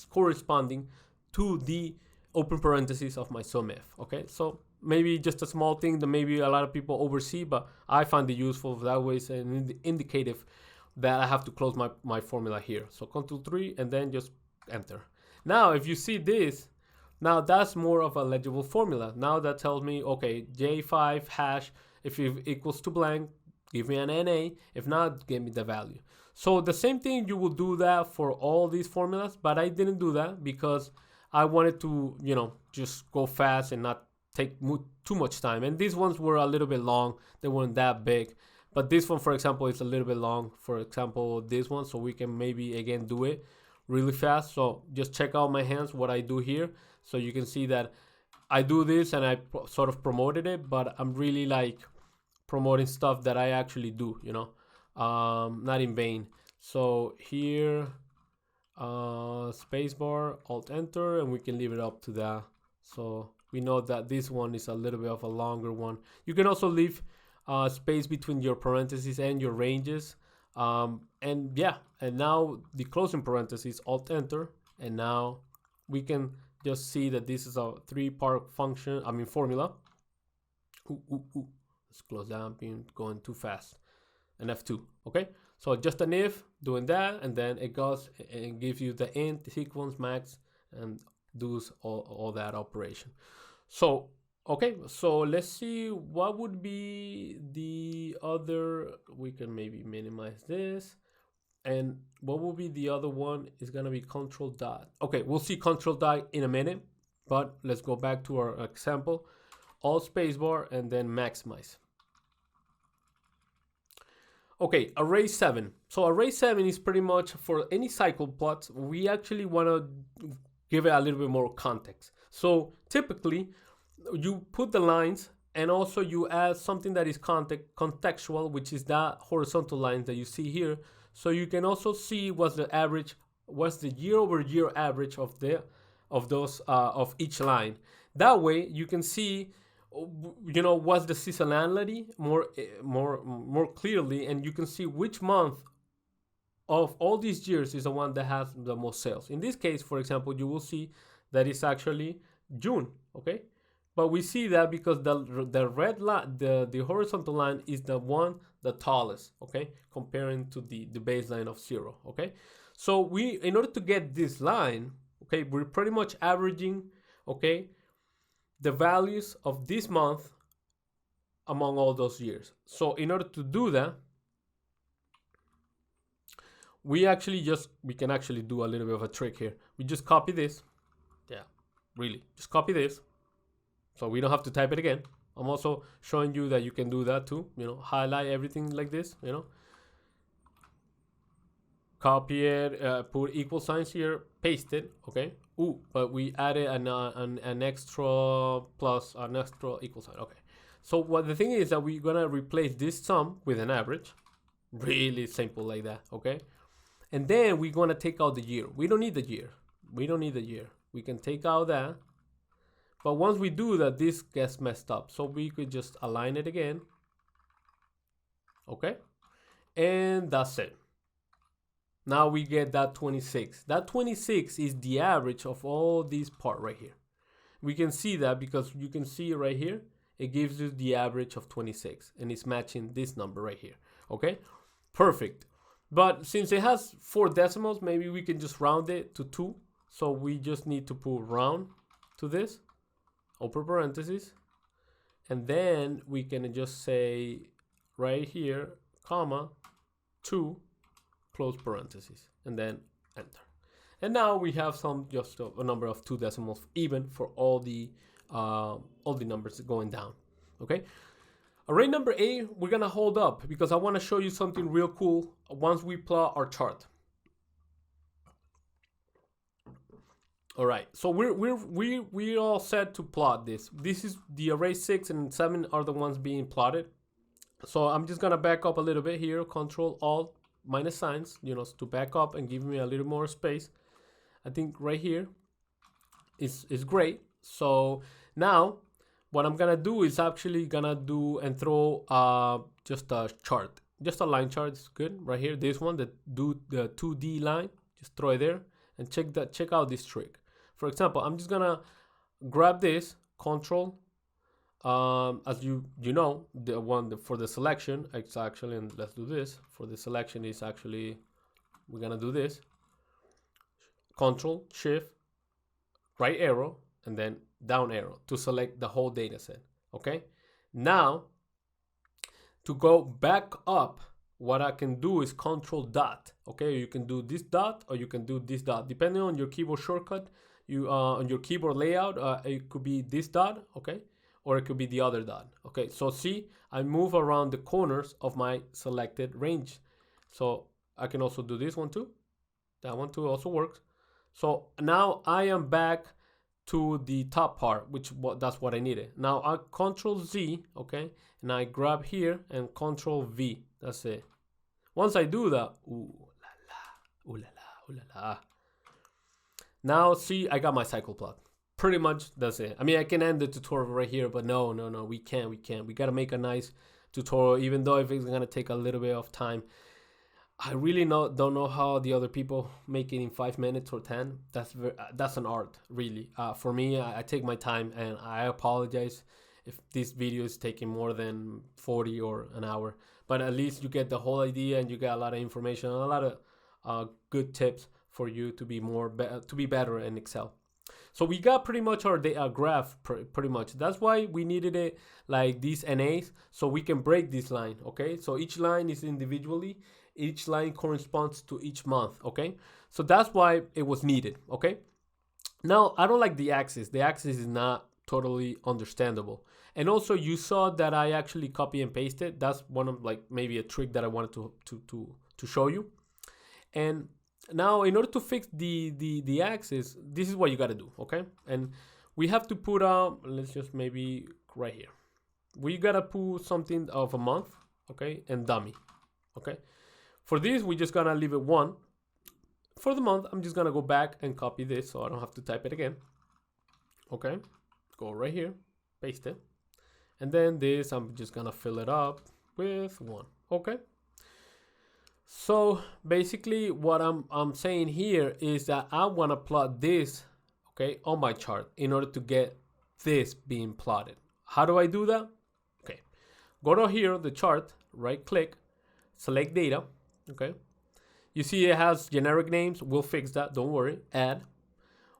corresponding to the open parenthesis of my sum if. Okay, so maybe just a small thing that maybe a lot of people oversee, but I find it useful. That way it's an indicative that I have to close my formula here. So Ctrl 3 and then just Enter. Now if you see this, now that's more of a legible formula. Now that tells me, okay, J5 hash, if it equals to blank, give me an NA. If not, give me the value. So the same thing, you will do that for all these formulas, but I didn't do that because I wanted to, just go fast and not take too much time. And these ones were a little bit long. They weren't that big. But this one, for example, is a little bit long. For example, this one, so we can maybe, again, do it really fast. So just check out my hands, what I do here. So you can see that I do this and I sort of promoted it, but I'm really like promoting stuff that I actually do, not in vain. So here, spacebar, Alt Enter, and we can leave it up to that. So We know that this one is a little bit of a longer one. You can also leave space between your parentheses and your ranges. And yeah, and now the closing parentheses, Alt Enter, and now we can just see that this is a 3-part function, formula. Let's close that, I'm being going too fast. And F2, okay? So just an if, doing that, and then it goes and gives you the int, the sequence, max, and does all that operation. So, okay, so let's see what would be the other, we can maybe minimize this. And what will be the other one is gonna be control dot. Okay, we'll see control dot in a minute, but let's go back to our example. Alt spacebar and then maximize. Okay, array 7. So array 7 is pretty much for any cycle plots. We actually want to give it a little bit more context. So typically, you put the lines and also you add something that is contextual, which is that horizontal lines that you see here. So you can also see what's the average, what's the year-over-year average of those of each line. That way you can see, you know, what's the seasonality more clearly, and you can see which month of all these years is the one that has the most sales. In this case, for example, you will see that it's actually June, okay? But we see that because the red line, the horizontal line is the tallest, okay? Comparing to the baseline of 0, okay? So in order to get this line, okay, we're pretty much averaging, okay, the values of this month among all those years. So in order to do that, we can actually do a little bit of a trick here. We just copy this. Yeah, really, just copy this. So we don't have to type it again. I'm also showing you that you can do that too. You know, highlight everything like this, you know. Copy it, put equal signs here, paste it, okay. Ooh, but we added an extra plus an extra equal sign, okay. So what the thing is that we're gonna replace this sum with an average. Really simple like that, okay. And then we're gonna take out the year. We don't need the year. We don't need the year. We can take out that. But once we do that, this gets messed up. So we could just align it again. Okay. And that's it. Now we get that 26. That 26 is the average of all these part right here. We can see that because you can see right here, it gives you the average of 26 and it's matching this number right here. Okay, perfect. But since it has 4 decimals, maybe we can just round it to 2. So we just need to put round to this, open parentheses, and then we can just say right here, comma, 2, close parentheses, and then enter. And now we have just a number of 2 decimals even for all the numbers going down. Okay. Array number 8, we're gonna hold up because I want to show you something real cool once we plot our chart. All right, so we're all set to plot this. This is the array 6 and 7 are the ones being plotted. So I'm just gonna back up a little bit here, Control Alt minus signs, you know, to back up and give me a little more space. I think right here is great. So now what I'm gonna do is actually gonna do and throw just a chart, just a line chart is good right here. This one, the 2D line, just throw it there and check out this trick. For example, I'm just gonna grab this Control, as you know, the one for the selection. It's actually, and let's do this for the selection is actually, we're gonna do this. Control Shift right arrow and then down arrow to select the whole data set. Okay, now to go back up, what I can do is Control dot. Okay, you can do this dot or you can do this dot depending on your keyboard shortcut. You on your keyboard layout, it could be this dot, okay, or it could be the other dot. Okay, so see, I move around the corners of my selected range. So I can also do this one too. That one too also works. So now I am back to the top part, that's what I needed. Now I Control Z, okay, and I grab here and Control V. That's it. Once I do that, ooh la la, ooh la la, ooh la la. Now see, I got my cycle plot. pretty much that's it. I mean, I can end the tutorial right here, but no, we can't. We gotta make a nice tutorial, even though if it's gonna take a little bit of time. I really don't know how the other people make it in 5 minutes or 10. That's an art, really. For me, I take my time, and I apologize if this video is taking more than 40 or an hour. But at least you get the whole idea, and you get a lot of information, and a lot of good tips for you to be better in Excel. So we got pretty much our graph, pretty much. That's why we needed it like these NAs, so we can break this line, okay? So each line is individually. Each line corresponds to each month, okay? So that's why it was needed, okay? Now, I don't like the axis. The axis is not totally understandable. And also, you saw that I actually copy and pasted. That's one of, like, maybe a trick that I wanted to show you. And now, in order to fix the axis, this is what you got to do, okay? And we have to put let's just maybe right here. We got to put something of a month, okay? And dummy, okay? For this, we're just gonna leave it 1. For the month, I'm just gonna go back and copy this so I don't have to type it again. Okay, go right here, paste it. And then this, I'm just gonna fill it up with 1, okay? So basically what I'm saying here is that I wanna plot this, okay, on my chart in order to get this being plotted. How do I do that? Okay, go to here, the chart, right click, select data. Okay, you see it has generic names. We'll fix that, don't worry. Add.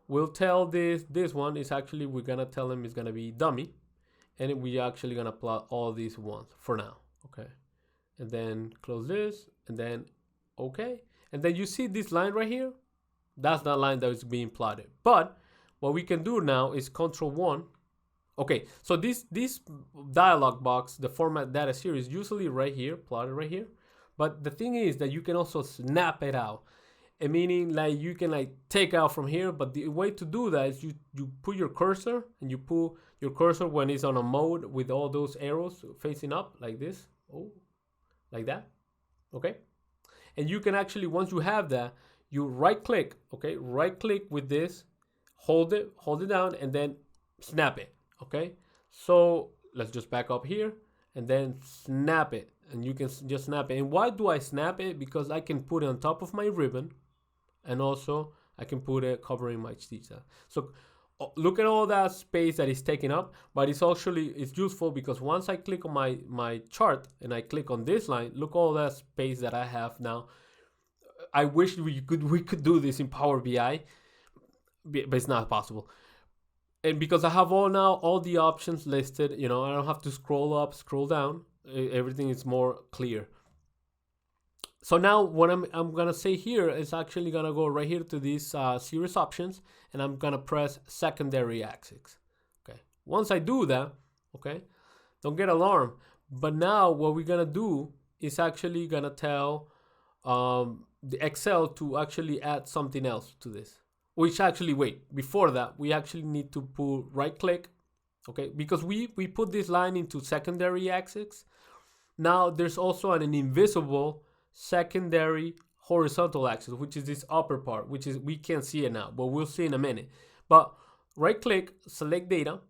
We'll tell this one is actually, we're gonna tell him it's gonna be dummy, and we actually gonna plot all these ones for now. Okay, and then close this, and then okay, and then you see this line right here. That's the line that is being plotted. But what we can do now is Control-1. Okay, so this dialog box, the format data series, usually right here, plotted right here. But the thing is that you can also snap it out, and meaning like you can like take out from here. But the way to do that is you put your cursor, and you put your cursor when it's on a mode with all those arrows facing up like this, like that, okay? And you can actually, once you have that, you right click, okay? Right click with this, hold it down, and then snap it, okay? So let's just back up here, and then snap it. And you can just snap it. And why do I snap it? Because I can put it on top of my ribbon, and also I can put it covering my detail. So look at all that space that is taken up, but it's useful because once I click on my chart and I click on this line, look all that space that I have now. I wish we could do this in Power BI, but it's not possible. And because I have all the options listed, you know, I don't have to scroll up, scroll down. Everything is more clear. So now what I'm gonna say here is actually gonna go right here to these series options, and I'm gonna press secondary axis. Okay, once I do that, okay, don't get alarmed, but now what we're gonna do is actually gonna tell the Excel to actually add something else to this, which actually, wait, before that we actually need to put right click, okay, because we put this line into secondary axis. Now there's also an invisible secondary horizontal axis, which is this upper part, which is, we can't see it now, but we'll see in a minute. But right click, select data,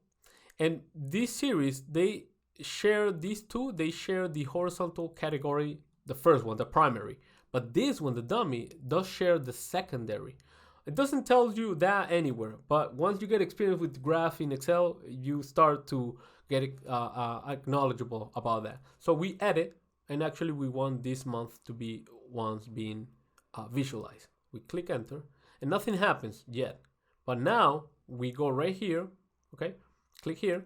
and this series, they share these two. They share the horizontal category, the first one, the primary, but this one, the dummy, does share the secondary. It doesn't tell you that anywhere, but once you get experience with graph in Excel, you start to get knowledgeable about that. So we edit, and actually we want this month to be once being visualized. We click enter, and nothing happens yet. But now we go right here, okay? Click here,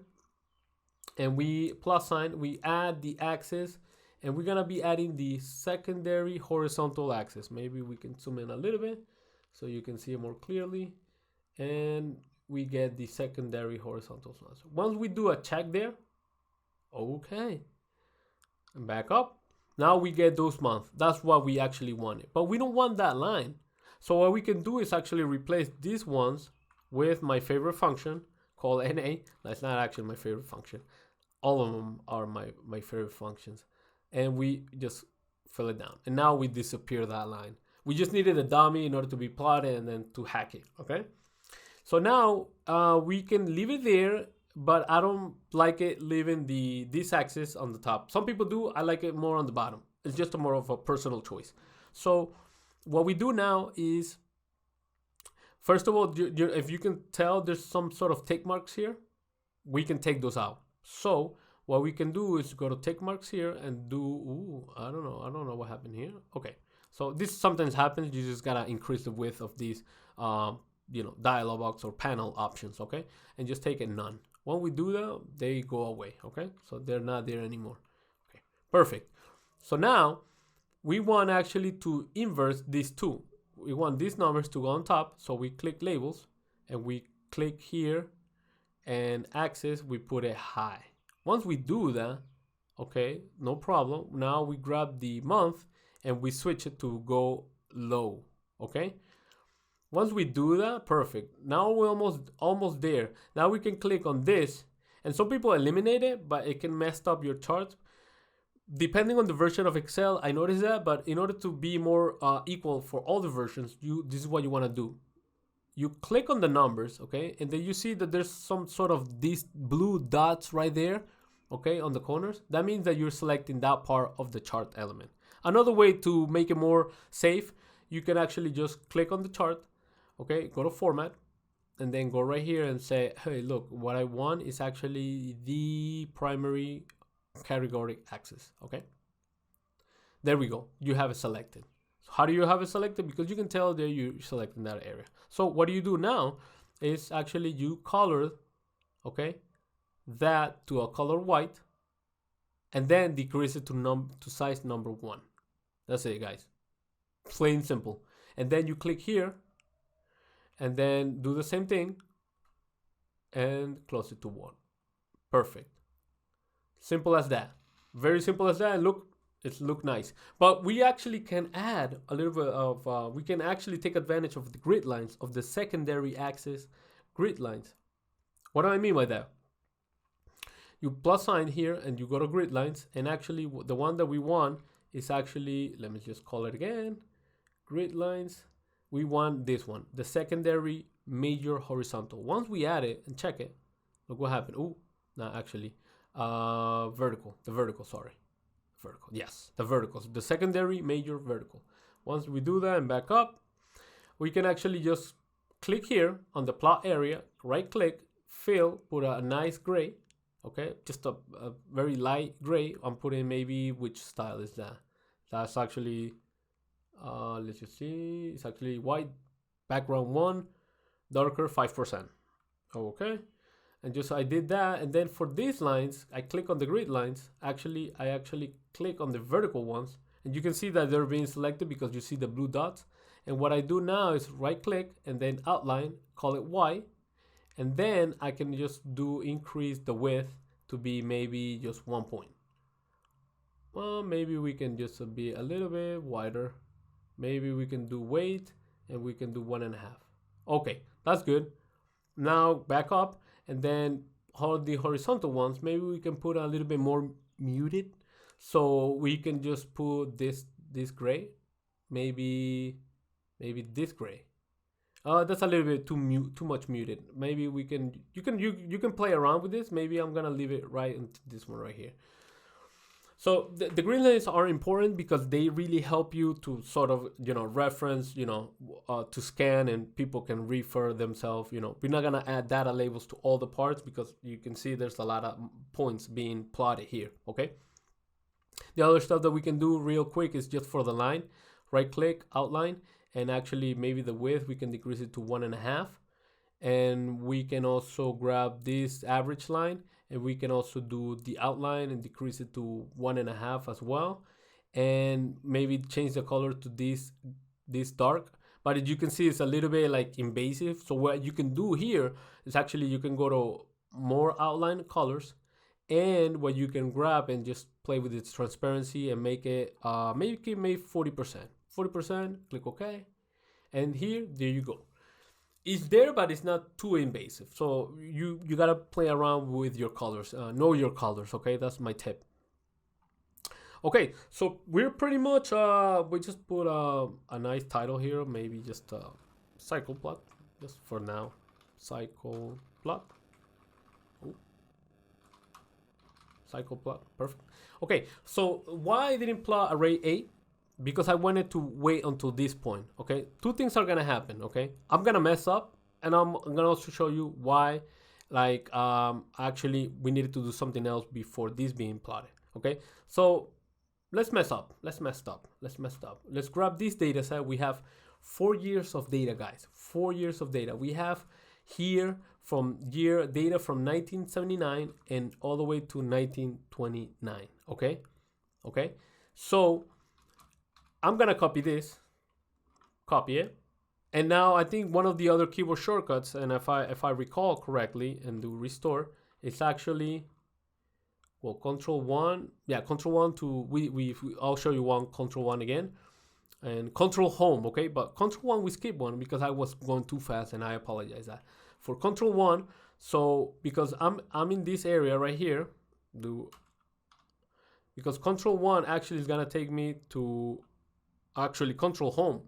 and we plus sign, we add the axis, and we're gonna be adding the secondary horizontal axis. Maybe we can zoom in a little bit so you can see it more clearly. And we get the secondary horizontal lines. Once we do a check there, okay, and back up, now we get those months. That's what we actually wanted, but we don't want that line. So what we can do is actually replace these ones with my favorite function called NA. That's not actually my favorite function. All of them are my favorite functions. And we just fill it down. And now we disappear that line. We just needed a dummy in order to be plotted and then to hack it, okay? So now we can leave it there, but I don't like it leaving this axis on the top. Some people do. I like it more on the bottom. It's just more of a personal choice. So what we do now is, first of all, if you can tell, there's some sort of tick marks here. We can take those out. So what we can do is go to tick marks here and do, I don't know what happened here. Okay, so this sometimes happens. You just gotta increase the width of these, dialog box or panel options, okay? And just take it none. When we do that, they go away, okay? So they're not there anymore. Okay, perfect. So now we want actually to inverse these two. We want these numbers to go on top, so we click labels and we click here and axis, we put it high. Once we do that, okay, no problem. Now we grab the month and we switch it to go low, okay? Once we do that, perfect. Now we're almost there. Now we can click on this, and some people eliminate it, but it can mess up your chart. Depending on the version of Excel, I noticed that, but in order to be more equal for all the versions, this is what you want to do. You click on the numbers, okay, and then you see that there's some sort of these blue dots right there, okay, on the corners. That means that you're selecting that part of the chart element. Another way to make it more safe, you can actually just click on the chart, okay, go to format, and then go right here and say, hey, look, what I want is actually the primary category axis, okay? There we go, you have it selected. So how do you have it selected? Because you can tell that you're selecting that area. So what do you do now is actually you color, okay, that to a color white, and then decrease it to size number 1. That's it, guys. Plain simple. And then you click here and then do the same thing and close it to 1. Perfect. Simple as that. Very simple as that. And look, it look nice. But we actually can add a little bit of, we can actually take advantage of the grid lines, of the secondary axis grid lines. What do I mean by that? You plus sign here and you go to grid lines, and actually the one that we want is actually, let me just call it again, grid lines. We want this one, the secondary major horizontal. Once we add it and check it, look what happened. Oh, no, actually, vertical, sorry. Vertical, yes, the verticals, the secondary major vertical. Once we do that and back up, we can actually just click here on the plot area, right click, fill, put a nice gray, okay, just a very light gray. I'm putting maybe, which style is that? That's actually, let's just see, it's actually white, background 1, darker 5%, okay. And just I did that, and then for these lines, I click on the grid lines. Actually, I actually click on the vertical ones, and you can see that they're being selected because you see the blue dots. And what I do now is right click and then outline, call it Y, and then I can just do increase the width to be maybe just 1 point. Well, maybe we can just be a little bit wider. Maybe we can do weight and we can do 1.5. Okay, that's good. Now back up. And then all the horizontal ones, maybe we can put a little bit more muted. So we can just put this gray, maybe this gray. That's a little bit too much muted. Maybe we can, you can play around with this. Maybe I'm gonna leave it right into this one right here. So the grid lines are important because they really help you to sort of, reference, to scan, and people can refer themselves, We're not going to add data labels to all the parts because you can see there's a lot of points being plotted here, okay? The other stuff that we can do real quick is just for the line, right click, outline, and actually maybe the width, we can decrease it to 1.5. And we can also grab this average line, and we can also do the outline and decrease it to 1.5 as well, and maybe change the color to this dark. But as you can see, it's a little bit like invasive. So what you can do here is actually you can go to more outline colors, and what you can grab and just play with its transparency and make it maybe 40%. Click OK, and there you go. It's there, but it's not too invasive. So you gotta play around with your colors. Know your colors, okay? That's my tip. Okay, so we're pretty much, we just put a nice title here. Maybe just a cycle plot, just for now. cycle plot. Oh. Cycle plot, perfect. Okay, so why I didn't plot array 8? Because I wanted to wait until this point, okay? Two things are gonna happen, okay? I'm gonna mess up, and I'm gonna also show you why, like, actually we needed to do something else before this being plotted, okay? So let's mess up. Let's grab this data set. We have 4 years of data, guys. 4 years of data. We have here from year data from 1979 and all the way to 1929. Okay. So I'm gonna copy this, copy it, and now I think one of the other keyboard shortcuts, and if I recall correctly and do restore, it's actually, well, Control 1, yeah, Control 1 to, I'll show you Control 1 again, and Control Home, okay? But Control 1, we skip one because I was going too fast, and I apologize that. For Control 1, so because I'm in this area right here, because Control 1 actually is gonna take me to, actually Control Home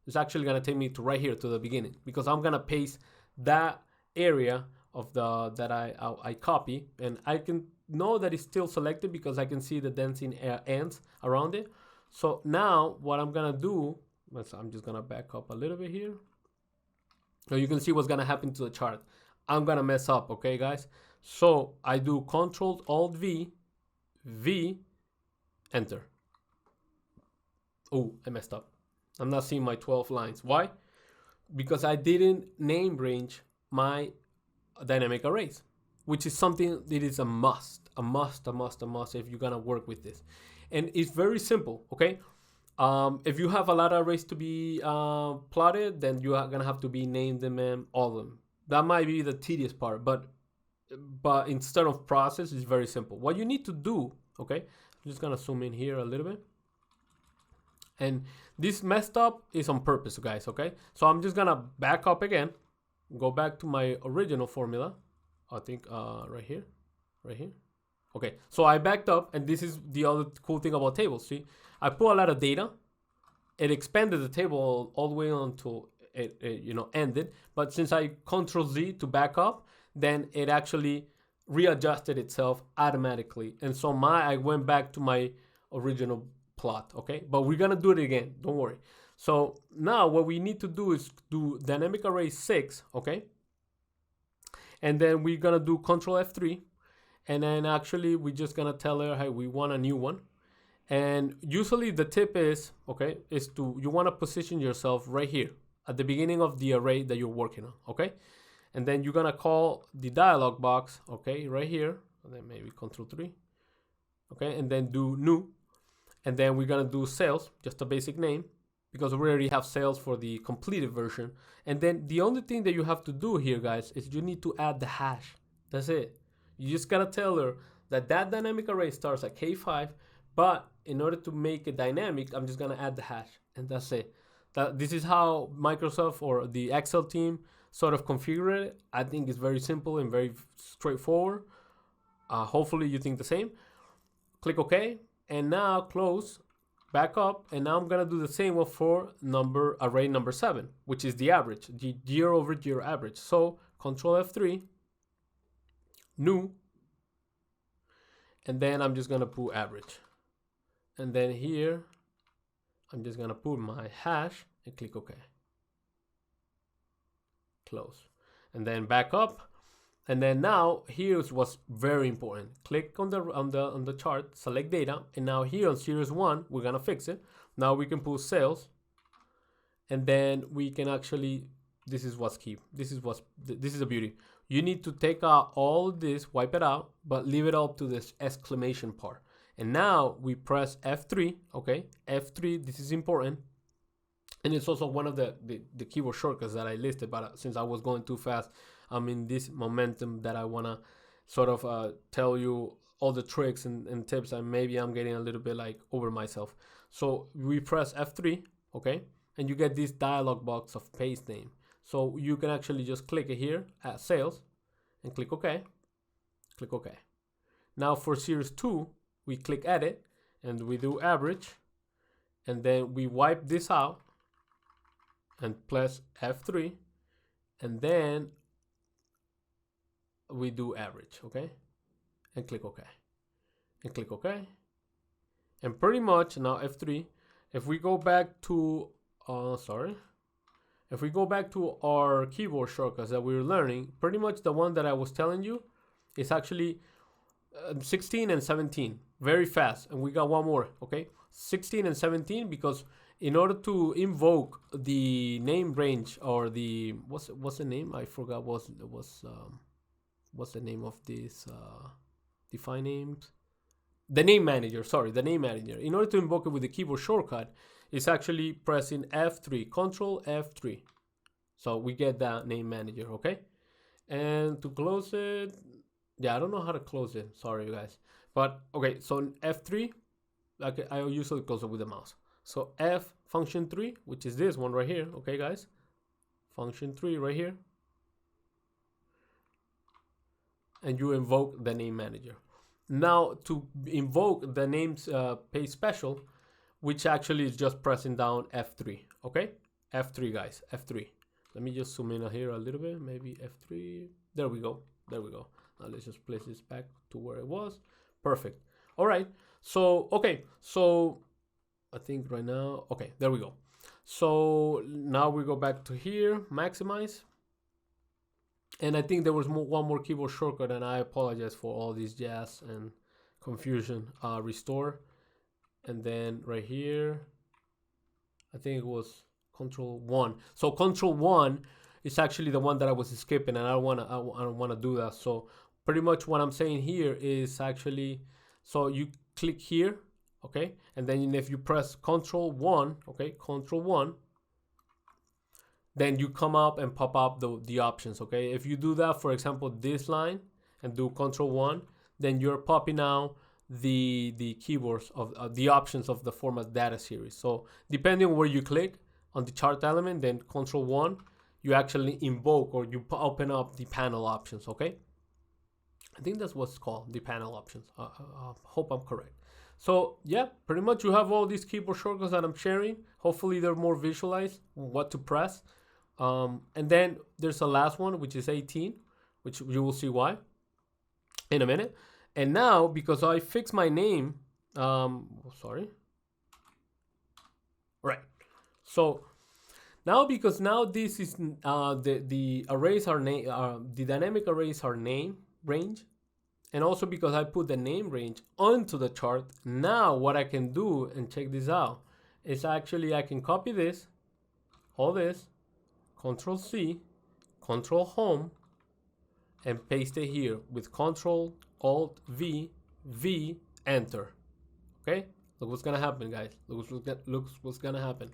is actually gonna take me to right here to the beginning, because I'm gonna paste that area of that I copy, and I can know that it's still selected because I can see the dancing ants around it. So now what I'm gonna do, I'm just gonna back up a little bit here, so you can see what's gonna happen to the chart. I'm gonna mess up, okay, guys? So I do Control Alt V, Enter. Oh, I messed up. I'm not seeing my 12 lines. Why? Because I didn't name range my dynamic arrays, which is something that is a must if you're gonna work with this. And it's very simple, okay? If you have a lot of arrays to be plotted, then you are gonna have to be named them, all of them. That might be the tedious part, but instead of process, it's very simple. What you need to do, okay? I'm just gonna zoom in here a little bit. And this messed up is on purpose, guys, okay? So I'm just gonna back up again, go back to my original formula. I think right here. Okay, so I backed up, and this is the other cool thing about tables. See, I put a lot of data. It expanded the table all the way until it ended. But since I Control Z to back up, then it actually readjusted itself automatically. And so I went back to my original plot, okay? But we're gonna do it again, don't worry. So now what we need to do is do dynamic array 6, okay? And then we're gonna do Control F3, and then actually we're just gonna tell her, hey, we want a new one. And usually the tip is, okay, you wanna position yourself right here at the beginning of the array that you're working on, okay? And then you're gonna call the dialog box, okay, right here, and then maybe Control 3, okay, and then do new. And then we're gonna do sales, just a basic name, because we already have sales for the completed version. And then the only thing that you have to do here, guys, is you need to add the hash. That's it. You just gotta tell her that dynamic array starts at K5, but in order to make it dynamic, I'm just gonna add the hash, and that's it. This is how Microsoft or the Excel team sort of configure it. I think it's very simple and very straightforward. Hopefully you think the same. Click OK, and now close, back up, and now I'm gonna do the same one for array number 7, which is the average, the year-over-year average. So Control F3, new, and then I'm just gonna put average, and then here I'm just gonna put my hash and click OK. Close, and then back up. And then now here's what's very important. Click on the chart, select data, and now here on series 1 we're gonna fix it. Now we can put sales, and then we can actually, this is what's key. This is the beauty. You need to take out all this, wipe it out, but leave it up to this exclamation part. And now we press F3, okay? F3, this is important. And it's also one of the keyboard shortcuts that I listed, but since I was going too fast, I'm in this momentum that I wanna sort of tell you all the tricks and tips, and maybe I'm getting a little bit like over myself. So we press F3, okay? And you get this dialog box of paste name. So you can actually just click it here at sales and click OK. Click OK. Now for series 2, we click edit and we do average, and then we wipe this out and press F3, and then we do average, okay? And click OK. And click OK. And pretty much now F3, if we go back to, if we go back to our keyboard shortcuts that we were learning, pretty much the one that I was telling you is actually 16 and 17, very fast. And we got one more, okay? 16 and 17, because in order to invoke the name range, or the, what's the name? I forgot what's the name of this, define names? The name manager, sorry, the name manager. In order to invoke it with the keyboard shortcut, it's actually pressing F3, Control F3. So we get that name manager, okay? And to close it, yeah, I don't know how to close it. Sorry, you guys. But okay, so F3, okay, I usually close it with the mouse. So F function 3, which is this one right here, okay, guys? Function 3 right here. And you invoke the name manager. Now, to invoke the names page special, which actually is just pressing down F3, okay? F3, guys, F3. Let me just zoom in here a little bit, maybe F3. There we go, there we go. Now let's just place this back to where it was. Perfect. All right, so, okay, so I think right now, okay, there we go. So now we go back to here, maximize. And I think there was one more keyboard shortcut, and I apologize for all this jazz and confusion. Restore. And then right here, I think it was Control 1. So Control 1 is actually the one that I was skipping, and I don't wanna do that. So pretty much what I'm saying here is actually, so you click here, okay? And then if you press Control 1, okay, Control 1, then you come up and pop up the options, okay? If you do that, for example, this line, and do Control 1, then you're popping out the keywords of the options of the format data series. So depending on where you click on the chart element, then Control 1, you actually invoke, or you open up the panel options, okay? I think that's what's called, the panel options. I hope I'm correct. So yeah, pretty much you have all these keyboard shortcuts that I'm sharing. Hopefully they're more visualized, what to press. And then there's a last one, which is 18, which you will see why in a minute. And now, because I fixed my name, sorry. Right. So now, because now this is the arrays are the dynamic arrays are name range, and also because I put the name range onto the chart. Now what I can do, and check this out, is actually I can copy this, all this, Control C, Control Home, and paste it here with Control Alt V, V, Enter. Okay, look what's gonna happen, guys. Look what's gonna happen.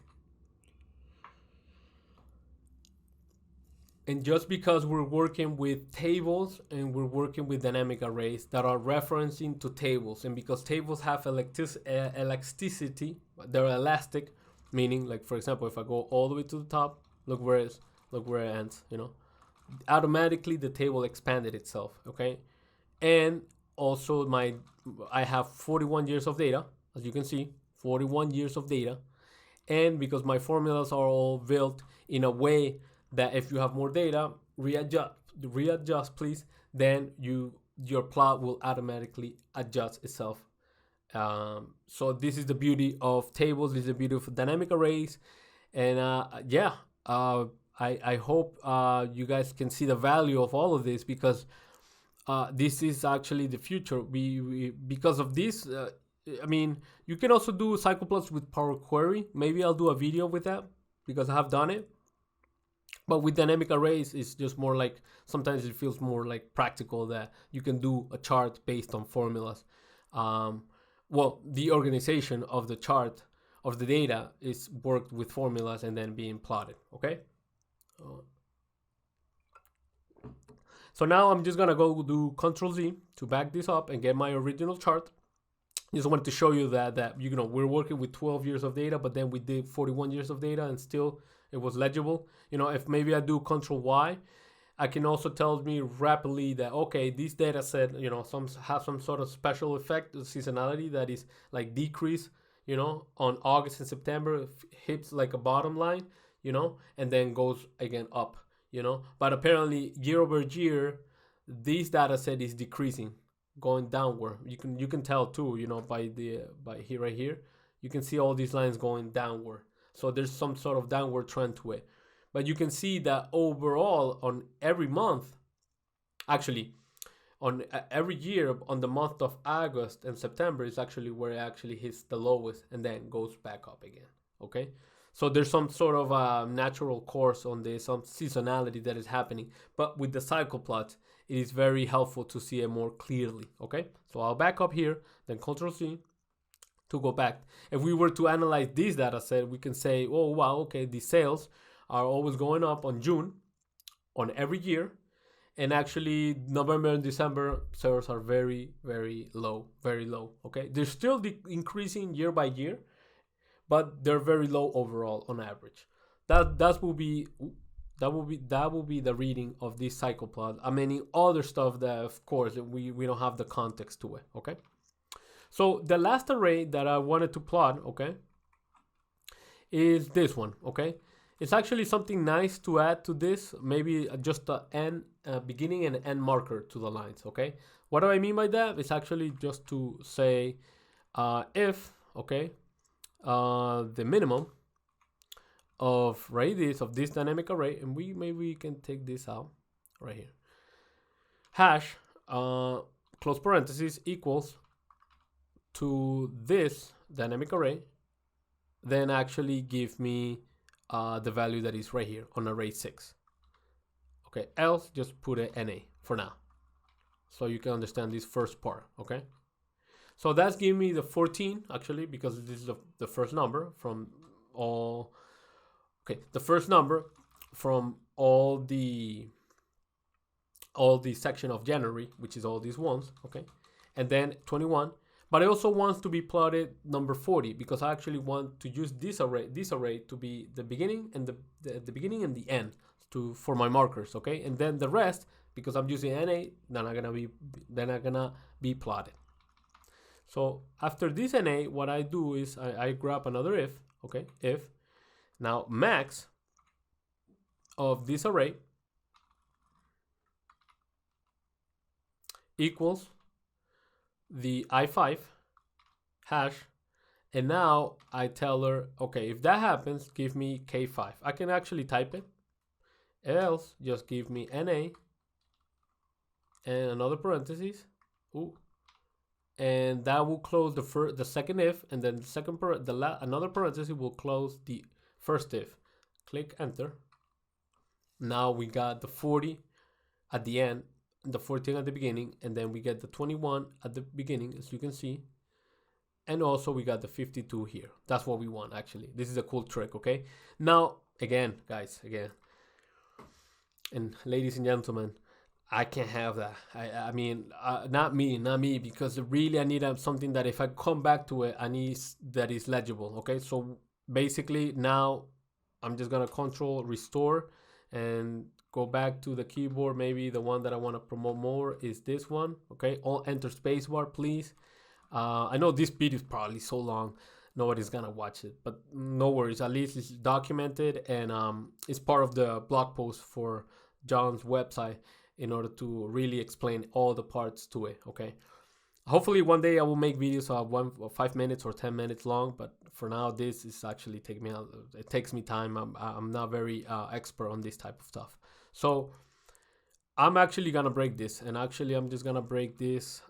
And just because we're working with tables and we're working with dynamic arrays that are referencing to tables, and because tables have elasticity, they're elastic, meaning, like, for example, if I go all the way to the top, look where it ends, you know, automatically the table expanded itself, okay? And also I have 41 years of data, as you can see, 41 years of data. And because my formulas are all built in a way that if you have more data, readjust please, then your plot will automatically adjust itself. So this is the beauty of tables, this is the beauty of dynamic arrays. And yeah, I hope you guys can see the value of all of this, because this is actually the future. We because of this, I mean, you can also do cycle plots with Power Query. Maybe I'll do a video with that, because I have done it. But with dynamic arrays, it's just more like, sometimes it feels more like practical, that you can do a chart based on formulas. Well, the organization of the chart, of the data, is worked with formulas and then being plotted, okay? So now I'm just gonna go do Control Z to back this up and get my original chart. Just wanted to show you that you know, we're working with 12 years of data, but then we did 41 years of data and still it was legible. You know, if maybe I do Control Y, I can also tell me rapidly that, okay, this data set, you know, have some sort of special effect, seasonality, that is like decrease, you know, on August and September, hits like a bottom line, you know, and then goes again up, you know. But apparently year over year, this data set is decreasing, going downward. You can tell too, by here, right here, you can see all these lines going downward. So there's some sort of downward trend to it. But you can see that overall on every month, actually on every year, on the month of August and September is actually where it actually hits the lowest and then goes back up again. Okay, so there's some sort of natural course on this, some seasonality that is happening. But with the cycle plots, it is very helpful to see it more clearly. Okay, so I'll back up here, then Control C to go back. If we were to analyze this data set, we can say, oh wow, okay, the sales are always going up on June on every year, and actually November and December sales are very, very low, very low. Okay, they're still increasing year by year, but they're very low overall on average. That will be the reading of this cycle plot. I mean, other stuff that of course we don't have the context to it. Okay, so the last array that I wanted to plot, okay, is this one. Okay, it's actually something nice to add to this, maybe just a beginning and end marker to the lines. Okay, what do I mean by that? It's actually just to say if, okay, the minimum of radius of this dynamic array, and maybe we can take this out right here, hash close parentheses equals to this dynamic array, then actually give me the value that is right here on array 6. Okay, else just put a NA for now, so you can understand this first part. Okay, so that's giving me the 14 actually, because this is the first number from all. Okay, the first number from all the section of January, which is all these ones. Okay, and then 21. But I also want to be plotted number 40, because I actually want to use this array to be the beginning and the beginning and the end for my markers. Okay, and then the rest, because I'm using NA, they're not gonna be plotted. So after this NA, what I do is I grab another if. Okay, if now max of this array equals the I5 hash, and now I tell her, okay, if that happens, give me K5. I can actually type it, else just give me NA and another parentheses. Ooh. And that will close the second if, and then another parenthesis will close the first if. Click enter. Now we got the 40 at the end, the 14 at the beginning, and then we get the 21 at the beginning, as you can see, and also we got the 52 here. That's what we want actually. This is a cool trick. Okay, now again, guys, and ladies and gentlemen, I can't have that. I mean, not me, because really I need something that if I come back to it, I need that is legible. Okay, so basically now I'm just gonna control restore and go back to the keyboard. Maybe the one that I want to promote more is this one. Okay, all enter spacebar, please. I know this video is probably so long, nobody's gonna watch it, but no worries. At least it's documented, and it's part of the blog post for Jon's website, in order to really explain all the parts to it. Okay, hopefully one day I will make videos of 5 minutes or 10 minutes long, but for now this is actually it takes me time. I'm not very expert on this type of stuff, so I'm actually gonna break this, and actually I'm just gonna break this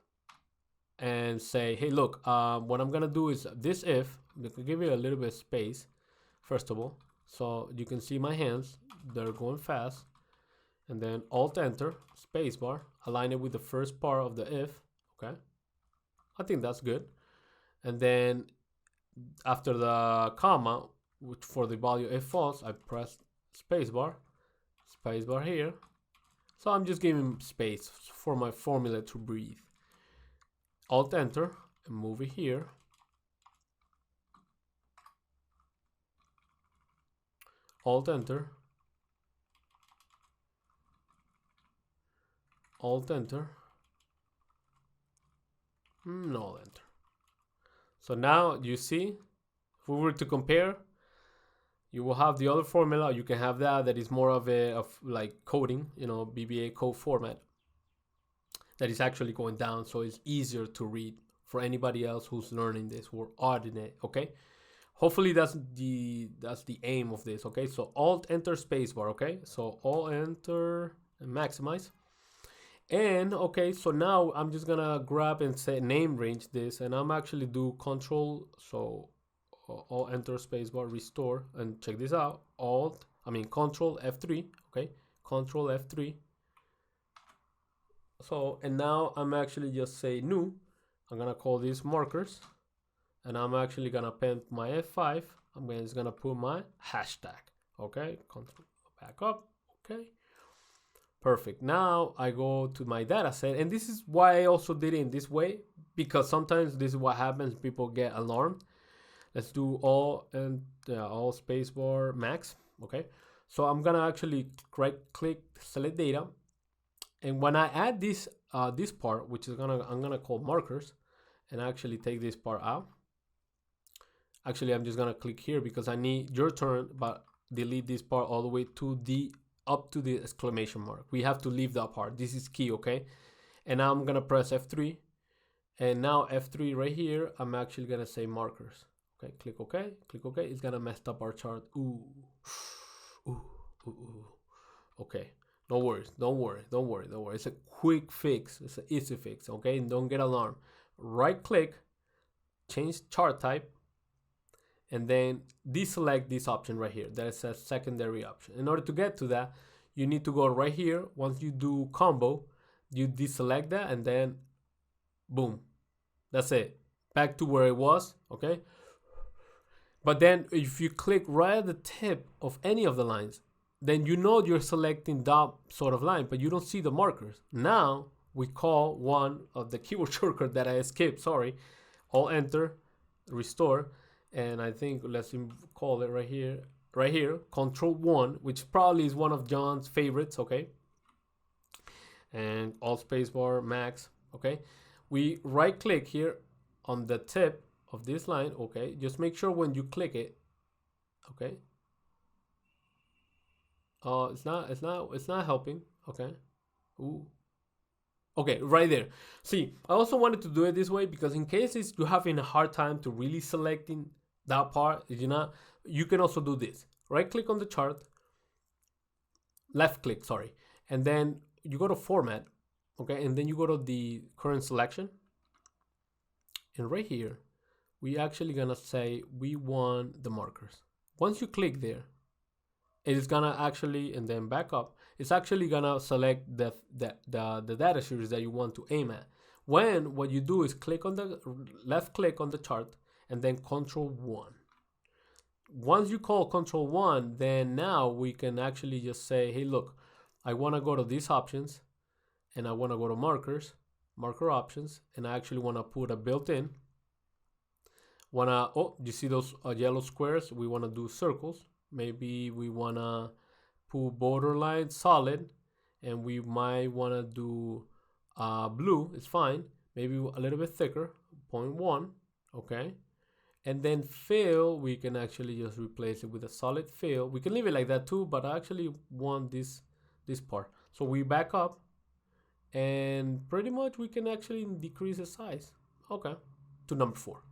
and say, hey, look, what I'm gonna do is this if, we can give it a little bit of space first of all, so you can see my hands, they're going fast. And then Alt Enter, spacebar, align it with the first part of the if. Okay, I think that's good. And then after the comma, which for the value if false, I press spacebar here. So I'm just giving space for my formula to breathe. Alt Enter and move it here. Alt Enter. Alt Enter, no Enter. So now you see, if we were to compare, you will have the other formula. You can have that is more of like coding, BBA code format. that is actually going down, so it's easier to read for anybody else who's learning this or auditing it. Okay, hopefully that's the aim of this. Okay, so Alt Enter Spacebar. Okay, so Alt Enter and maximize. And okay, so now I'm just gonna grab and say name range this, and I'm actually do Control, so Alt Enter Spacebar restore, and check this out. Control F3. Okay, Control F3. So, and now I'm actually just say new. I'm gonna call these markers, and I'm actually gonna pen my F5. I'm just gonna put my hashtag. Okay, control back up. Okay, perfect. Now I go to my data set, and this is why I also did it in this way, because sometimes this is what happens. People get alarmed. Let's do all spacebar max. Okay, so I'm gonna actually right click, select data. And when I add this this part, which is I'm gonna call markers, and actually take this part out. Actually, I'm just gonna click here because I need your turn, but delete this part all the way to the up to the exclamation mark. We have to leave that part. This is key, okay? And now I'm gonna press F3, and now F3 right here. I'm actually gonna say markers. Okay, click OK, click OK. It's gonna mess up our chart. Ooh. Okay. No worries, don't worry. It's a quick fix. It's an easy fix, okay? And don't get alarmed. Right click, change chart type, and then deselect this option right here. That says secondary option. In order to get to that, you need to go right here. Once you do combo, you deselect that, and then boom. That's it. Back to where it was, okay? But then if you click right at the tip of any of the lines, then you know you're selecting that sort of line, but you don't see the markers. Now we call one of the keyboard shortcut that I skipped, sorry, Alt Enter, restore, and I think let's call it right here, Control 1, which probably is one of Jon's favorites, okay? And Alt Spacebar Max, okay? We right click here on the tip of this line, okay? Just make sure when you click it, okay? It's not helping. Okay. Ooh. Okay, right there. See, I also wanted to do it this way because in cases you're having a hard time to really selecting that part, you can also do this. Right click on the chart, left click, sorry, and then you go to format, okay, and then you go to the current selection. And right here, we actually gonna say we want the markers. Once you click there, it is gonna actually, and then back up, it's actually gonna select the data series that you want to aim at. When what you do is click on the left click on the chart and then Control 1. Once you call Control 1, then now we can actually just say, hey, look, I wanna go to these options and I wanna go to marker options, and I actually wanna put a built-in. You see those yellow squares? We wanna do circles. Maybe we wanna put borderline solid, and we might wanna do blue. It's fine. Maybe a little bit thicker, 0.1. Okay. And then fill, we can actually just replace it with a solid fill. We can leave it like that too, but I actually want this part. So we back up, and pretty much we can actually decrease the size. Okay, to number 4.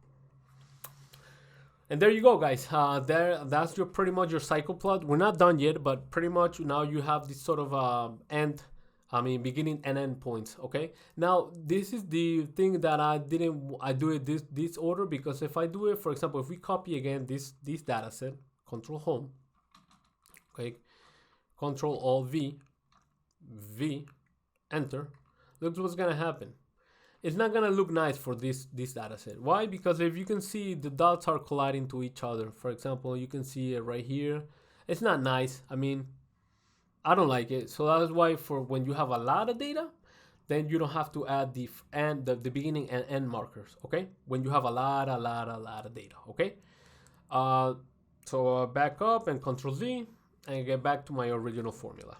And there you go, guys. That's pretty much your cycle plot. We're not done yet, but pretty much now you have this sort of beginning and end points. Okay. Now this is the thing that I do it this order, because if I do it, for example, if we copy again this data set, Control Home, okay, Control Alt V, Enter. Look what's gonna happen. It's not gonna look nice for this data set. Why? Because if you can see, the dots are colliding to each other. For example, you can see it right here. It's not nice. I mean, I don't like it. So that's why for when you have a lot of data, then you don't have to add the beginning and end markers. Okay, when you have a lot of data. Okay, so back up and Control Z and get back to my original formula.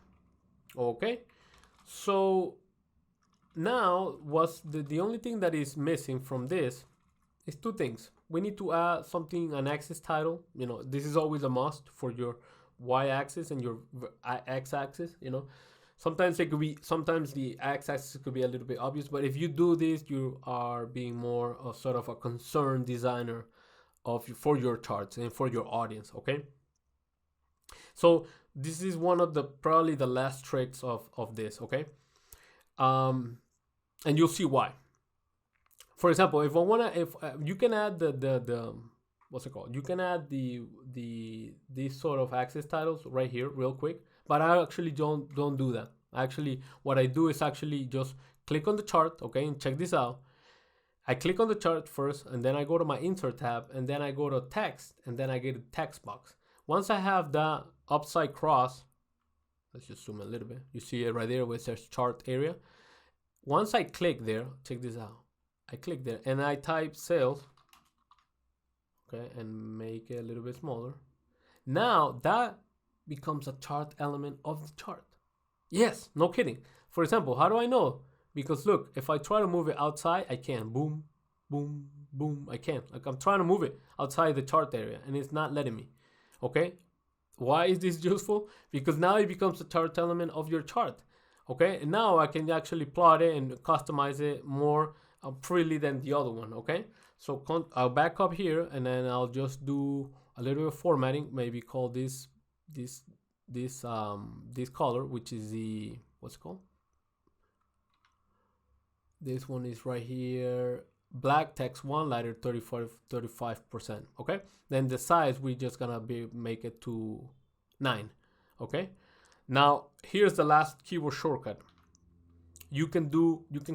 Okay, so now what's the only thing that is missing from this is 2 things. We need to add something, an axis title. This is always a must for your y-axis and your x-axis. Sometimes it could be, sometimes the x-axis could be a little bit obvious, but if you do this, you are being more of sort of a concerned designer for your charts and for your audience. Okay, so this is one of the probably the last tricks of this. Okay, and you'll see why. For example, if I wanna, if you can add the what's it called? You can add these sort of axis titles right here real quick, but I actually don't do that. Actually, what I do is actually just click on the chart, okay, and check this out. I click on the chart first, and then I go to my insert tab, and then I go to text, and then I get a text box. Once I have that upside cross, let's just zoom a little bit. You see it right there where it says chart area. Once I click there, check this out. I click there and I type sales, okay, and make it a little bit smaller. Now that becomes a chart element of the chart. Yes, no kidding. For example, how do I know? Because look, if I try to move it outside, I can. Boom, boom, boom. I can't. Like I'm trying to move it outside the chart area and it's not letting me. Okay. Why is this useful? Because now it becomes a chart element of your chart. Okay. And now I can actually plot it and customize it more freely than the other one. Okay. So I'll back up here and then I'll just do a little bit of formatting. Maybe call this color, which is the, what's it called? This one is right here, black text 1, lighter 35%. Okay, then the size we just gonna make it to 9. Okay, now here's the last keyboard shortcut. You can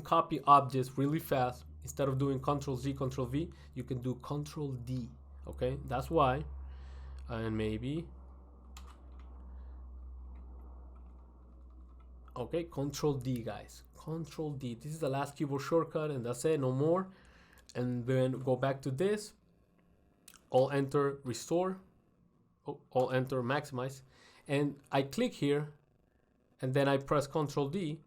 copy objects really fast. Instead of doing Ctrl Z, Ctrl V, you can do Ctrl D. Okay, that's why. And maybe, okay, Ctrl D, guys. Ctrl D. This is the last keyboard shortcut, and that's it, no more. And then go back to this. Alt Enter Restore. Alt Enter Maximize. And I click here, and then I press Ctrl D.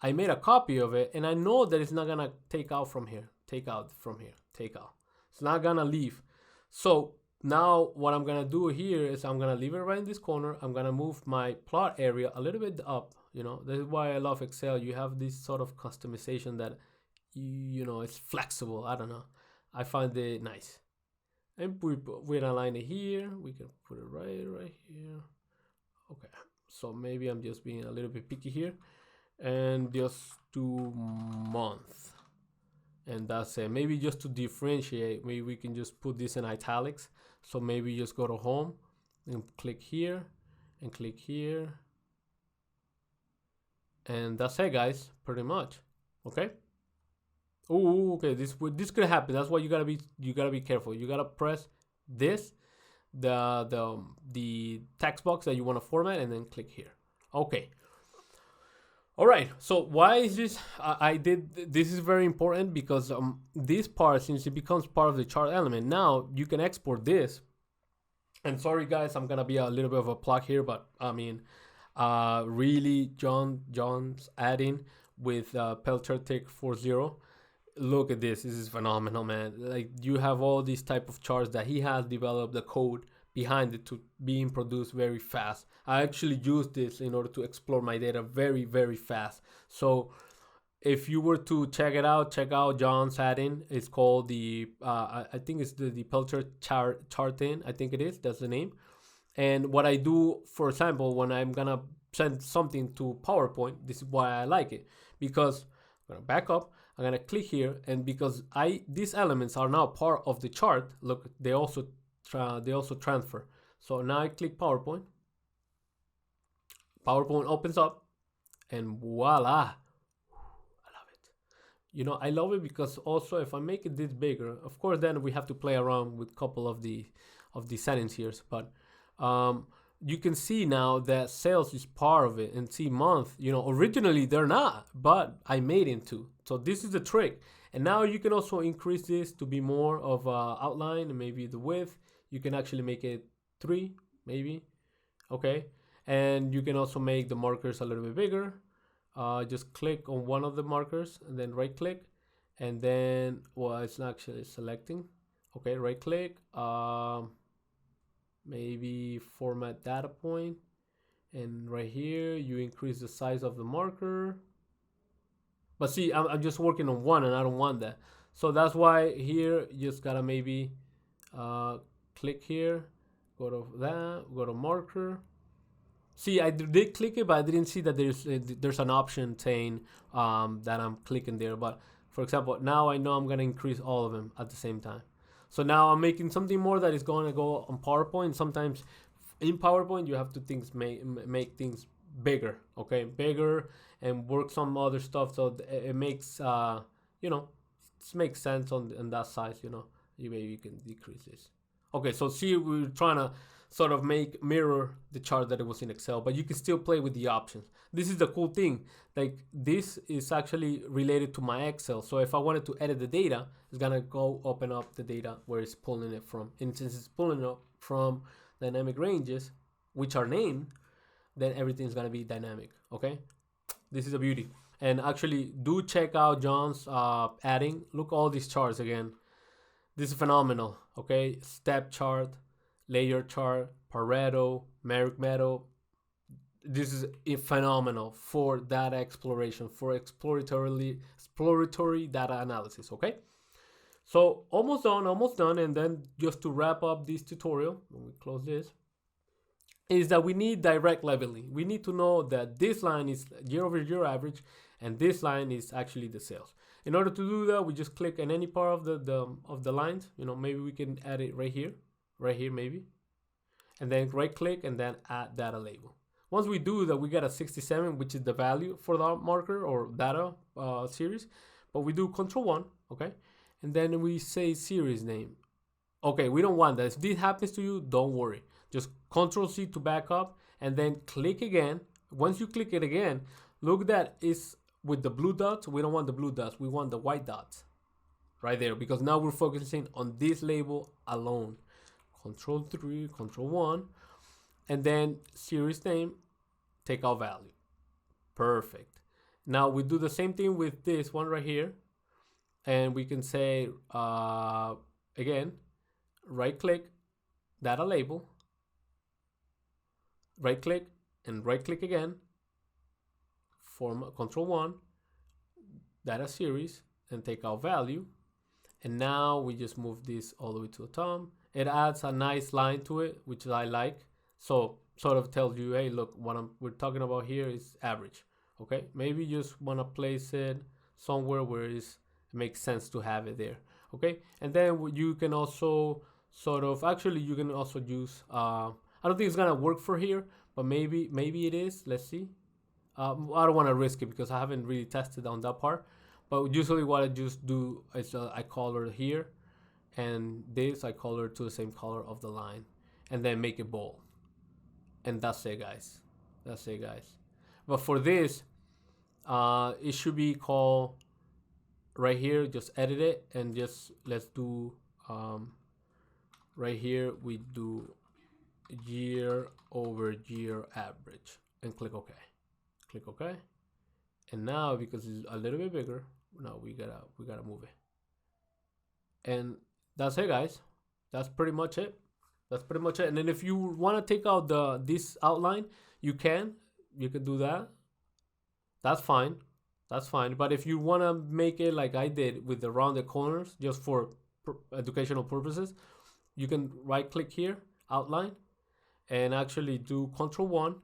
I made a copy of it, and I know that it's not gonna take out from here. Take out from here. Take out. It's not gonna leave. So now what I'm gonna do here is I'm gonna leave it right in this corner. I'm gonna move my plot area a little bit up. You know, this is why I love Excel. You have this sort of customization that, you know, it's flexible. I don't know. I find it nice. And we align it here. We can put it right here. Okay. So maybe I'm just being a little bit picky here. And just do month. And that's it. Maybe just to differentiate, maybe we can just put this in italics. So maybe just go to home and click here and click here. And that's it, guys, pretty much. Okay. Oh, okay. This could happen. That's why you gotta be careful. You gotta press this, the text box that you want to format, and then click here. Okay. All right. So why is this? I did. This is very important because this part, since it becomes part of the chart element, now you can export this. And sorry, guys, I'm gonna be a little bit of a plug here, but I mean, really, Jon's adding with Peltier Tech 40. Look at this. This is phenomenal, man. Like, you have all these type of charts that he has developed the code behind it to being produced very fast. I actually use this in order to explore my data very, very fast. So if you were to check out Jon's add-in. It's called the I think it's the Peltier chart-in. I think it is. That's the name. And what I do, for example, when I'm gonna send something to PowerPoint, this is why I like it, because I'm gonna back up. I'm gonna click here, and because these elements are now part of the chart. Look, they also transfer. So now I click PowerPoint. PowerPoint opens up, and voila! I love it. You know, I love it because also if I make it this bigger, of course, then we have to play around with a couple of the settings here, but you can see now that sales is part of it, and see month, you know, originally they're not, but I made into. So this is the trick. And now you can also increase this to be more of a outline, and maybe the width. You can actually make it 3, maybe. Okay. And you can also make the markers a little bit bigger. Just click on one of the markers and then right click, and then, well, it's not actually selecting. Okay, right click, maybe format data point, And right here, you increase the size of the marker. But see, I'm just working on one and I don't want that. So that's why here, you just gotta maybe click here, go to that, go to marker. See, I did click it, but I didn't see that there's an option saying that I'm clicking there. But for example, now I know I'm gonna increase all of them at the same time. So now I'm making something more that is going to go on PowerPoint. Sometimes in PowerPoint you have to make things bigger, okay, bigger, and work some other stuff. So it makes you know, it makes sense on that size. You know, maybe you can decrease this. Okay, so see, we're trying to sort of mirror the chart that it was in Excel, but you can still play with the options. This is the cool thing. Like, this is actually related to my Excel. So if I wanted to edit the data, it's gonna go open up the data where it's pulling it from. And since it's pulling it up from dynamic ranges, which are named, then everything's gonna be dynamic. Okay, this is a beauty. And actually, do check out Jon's adding. Look all these charts again. This is phenomenal. Okay, step chart, layer chart, Pareto, Merrick Meadow. This is phenomenal for data exploration, for exploratory data analysis. Okay, so almost done. And then just to wrap up this tutorial, when we close this, is that we need direct leveling. We need to know that this line is year-over-year average, and this line is actually the sales. In order to do that, we just click on any part of the lines. You know, maybe we can add it right here maybe, and then right click and then add data label. Once we do that, we get a 67, which is the value for the marker or data series. But we do Control 1, okay, and then we say series name. Okay, we don't want that. If this happens to you, don't worry. Just Control C to back up, and then click again. Once you click it again, look, that is with the blue dots. We don't want the blue dots. We want the white dots right there, because now we're focusing on this label alone. Control 3, Control 1, and then series name, take out value. Perfect. Now we do the same thing with this one right here, and we can say again, right click, data label, right click, and right click again, format, Control 1, data series, and take out value. And now we just move this all the way to the top. It adds a nice line to it, which I like. So sort of tells you, hey, look, what we're talking about here is average. Okay, maybe you just want to place it somewhere where it makes sense to have it there. Okay, and then you can also sort of, actually you can also use, I don't think it's gonna work for here, but maybe it is. Let's see. I don't want to risk it because I haven't really tested on that part. But usually what I just do is I color here, and this I color to the same color of the line, and then make it bold. And that's it, guys. That's it, guys. But for this, it should be called right here. Just edit it, and just let's do right here. We do year-over-year average, and click OK. Click OK. And now, because it's a little bit bigger, now we gotta move it. And that's it, guys. That's pretty much it. That's pretty much it. And then if you want to take out this outline, you can do that. That's fine. That's fine. But if you want to make it like I did with the rounded corners, just for educational purposes, you can right click here, outline, and actually do Control 1.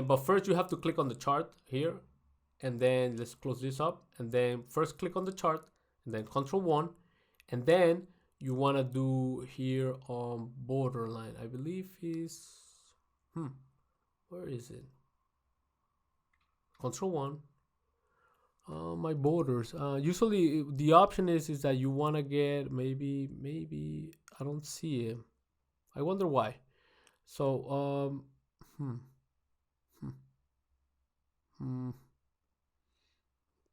But first you have to click on the chart here, and then let's close this up, and then first click on the chart, and then Control 1, and then you want to do here on borderline, I believe is where is it? Control 1. My borders. Usually the option is that you want to get maybe I don't see it. I wonder why. So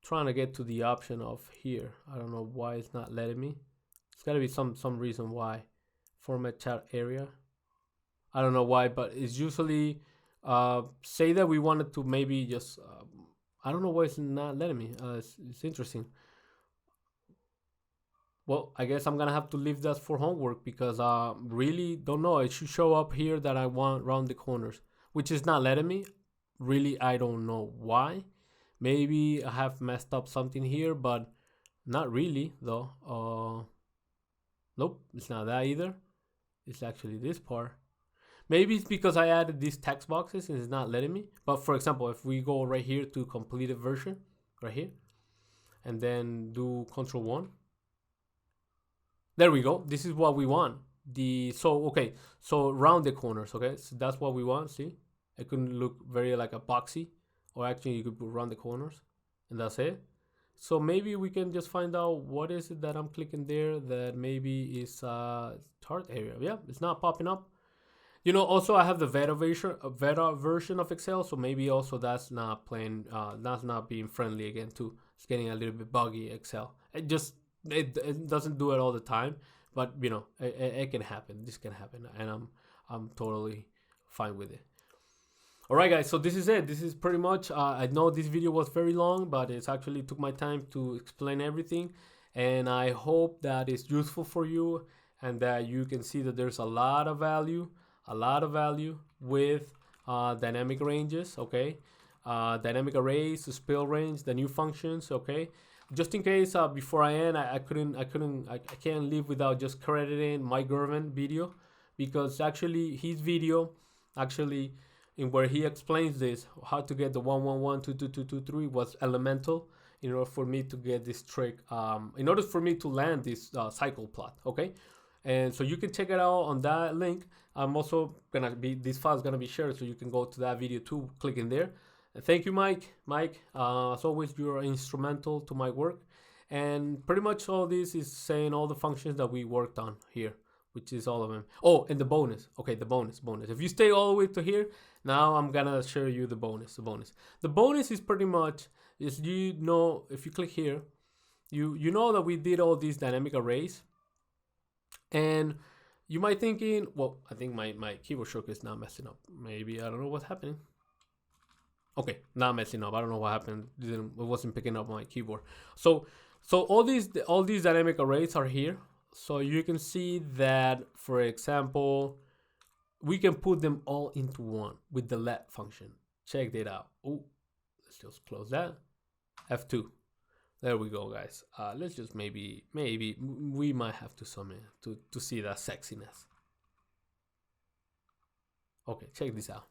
trying to get to the option of here. I don't know why it's not letting me. It's got to be some reason why. Format chat area. I don't know why, but it's usually say that we wanted to maybe just I don't know why it's not letting me. It's interesting. Well, I guess I'm gonna have to leave that for homework, because really don't know. It should show up here that I want round the corners. which is not letting me. Really, I don't know why. Maybe I have messed up something here, but not really though. Nope, it's not that either. It's actually this part. Maybe it's because I added these text boxes and it's not letting me. But for example, if we go right here to completed version, right here, and then do Control 1. There we go. This is what we want. So round the corners, okay? So that's what we want, see? It couldn't look very like a boxy, or actually you could round the corners, and that's it. So maybe we can just find out what is it that I'm clicking there that maybe is chart area. Yeah, it's not popping up. You know, also I have the beta version of Excel, so maybe also that's not playing, that's not being friendly again too. It's getting a little bit buggy, Excel. It doesn't do it all the time, but you know, it can happen. This can happen, and I'm totally fine with it. All right, guys. So this is it. This is pretty much. I know this video was very long, but it's actually took my time to explain everything, and I hope that it's useful for you and that you can see that there's a lot of value with dynamic ranges. Okay, dynamic arrays, the spell range, the new functions. Okay. Just in case, before I end, I can't leave without just crediting Mike Gervin video, because actually his video, in where he explains this, how to get the 1112223 was elemental in order for me to get this trick, in order for me to land this cycle plot. Okay, and so you can check it out on that link. I'm also this file is gonna be shared, so you can go to that video too, click in there. Thank you, Mike. As always, you're instrumental to my work. And pretty much all this is saying all the functions that we worked on here, which is all of them. Oh, and the bonus. Okay, the bonus. If you stay all the way to here, now I'm gonna show you the bonus. The bonus is pretty much, is, you know, if you click here, you know that we did all these dynamic arrays. And you might thinking, well, I think my keyboard shortcut is not messing up. Maybe, I don't know what's happening. Okay, not messing up. I don't know what happened. It wasn't picking up my keyboard. So all these dynamic arrays are here. So you can see that, for example, we can put them all into one with the let function. Check that out. Oh, let's just close that. F2. There we go, guys. Let's just maybe we might have to zoom in to see that sexiness. Okay, check this out.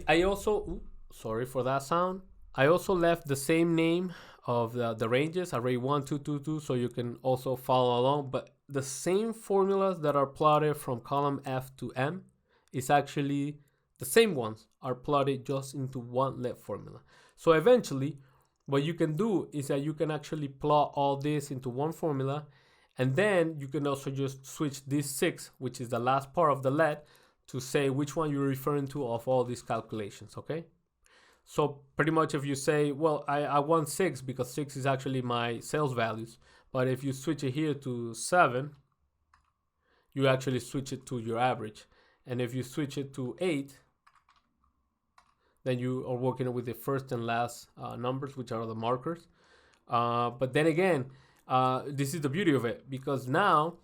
I also, sorry for that sound. I also left the same name of the ranges, array 1, 2, 2, 2, so you can also follow along. But the same formulas that are plotted from column F to M is actually the same ones are plotted just into one let formula. So eventually, what you can do is that you can actually plot all this into one formula, and then you can also just switch this 6, which is the last part of the let, to say which one you're referring to of all these calculations. Okay, so pretty much if you say, well, I want 6 because 6 is actually my sales values, but if you switch it here to 7, you actually switch it to your average. And if you switch it to 8, then you are working with the first and last numbers, which are the markers. But then again, this is the beauty of it, because now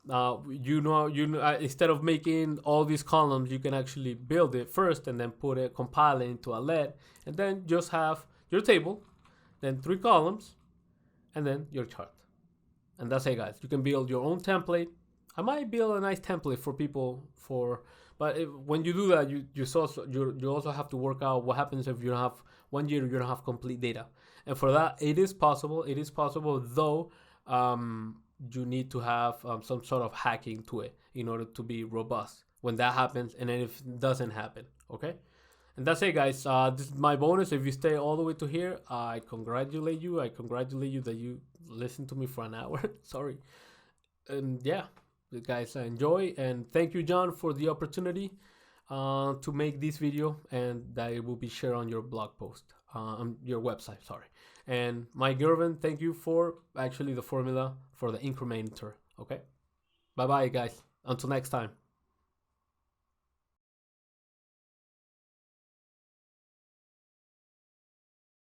instead of making all these columns, you can actually build it first and then compile it into a let, and then just have your table, then 3 columns, and then your chart. And that's it, guys. You can build your own template. I might build a nice template for people but when you do that, you also have to work out what happens if you don't have 1 year, you don't have complete data. And for that, it is possible, though you need to have some sort of hacking to it in order to be robust when that happens, and then if it doesn't happen. Okay, and that's it, guys. This is my bonus. If you stay all the way to here, I congratulate you that you listened to me for an hour. Sorry. And yeah, guys, enjoy, and thank you, Jon, for the opportunity to make this video, and that it will be shared on your blog post, on your website. Sorry. And Mike Gervin, thank you for actually the formula for the incrementer. Okay, bye bye, guys, until next time.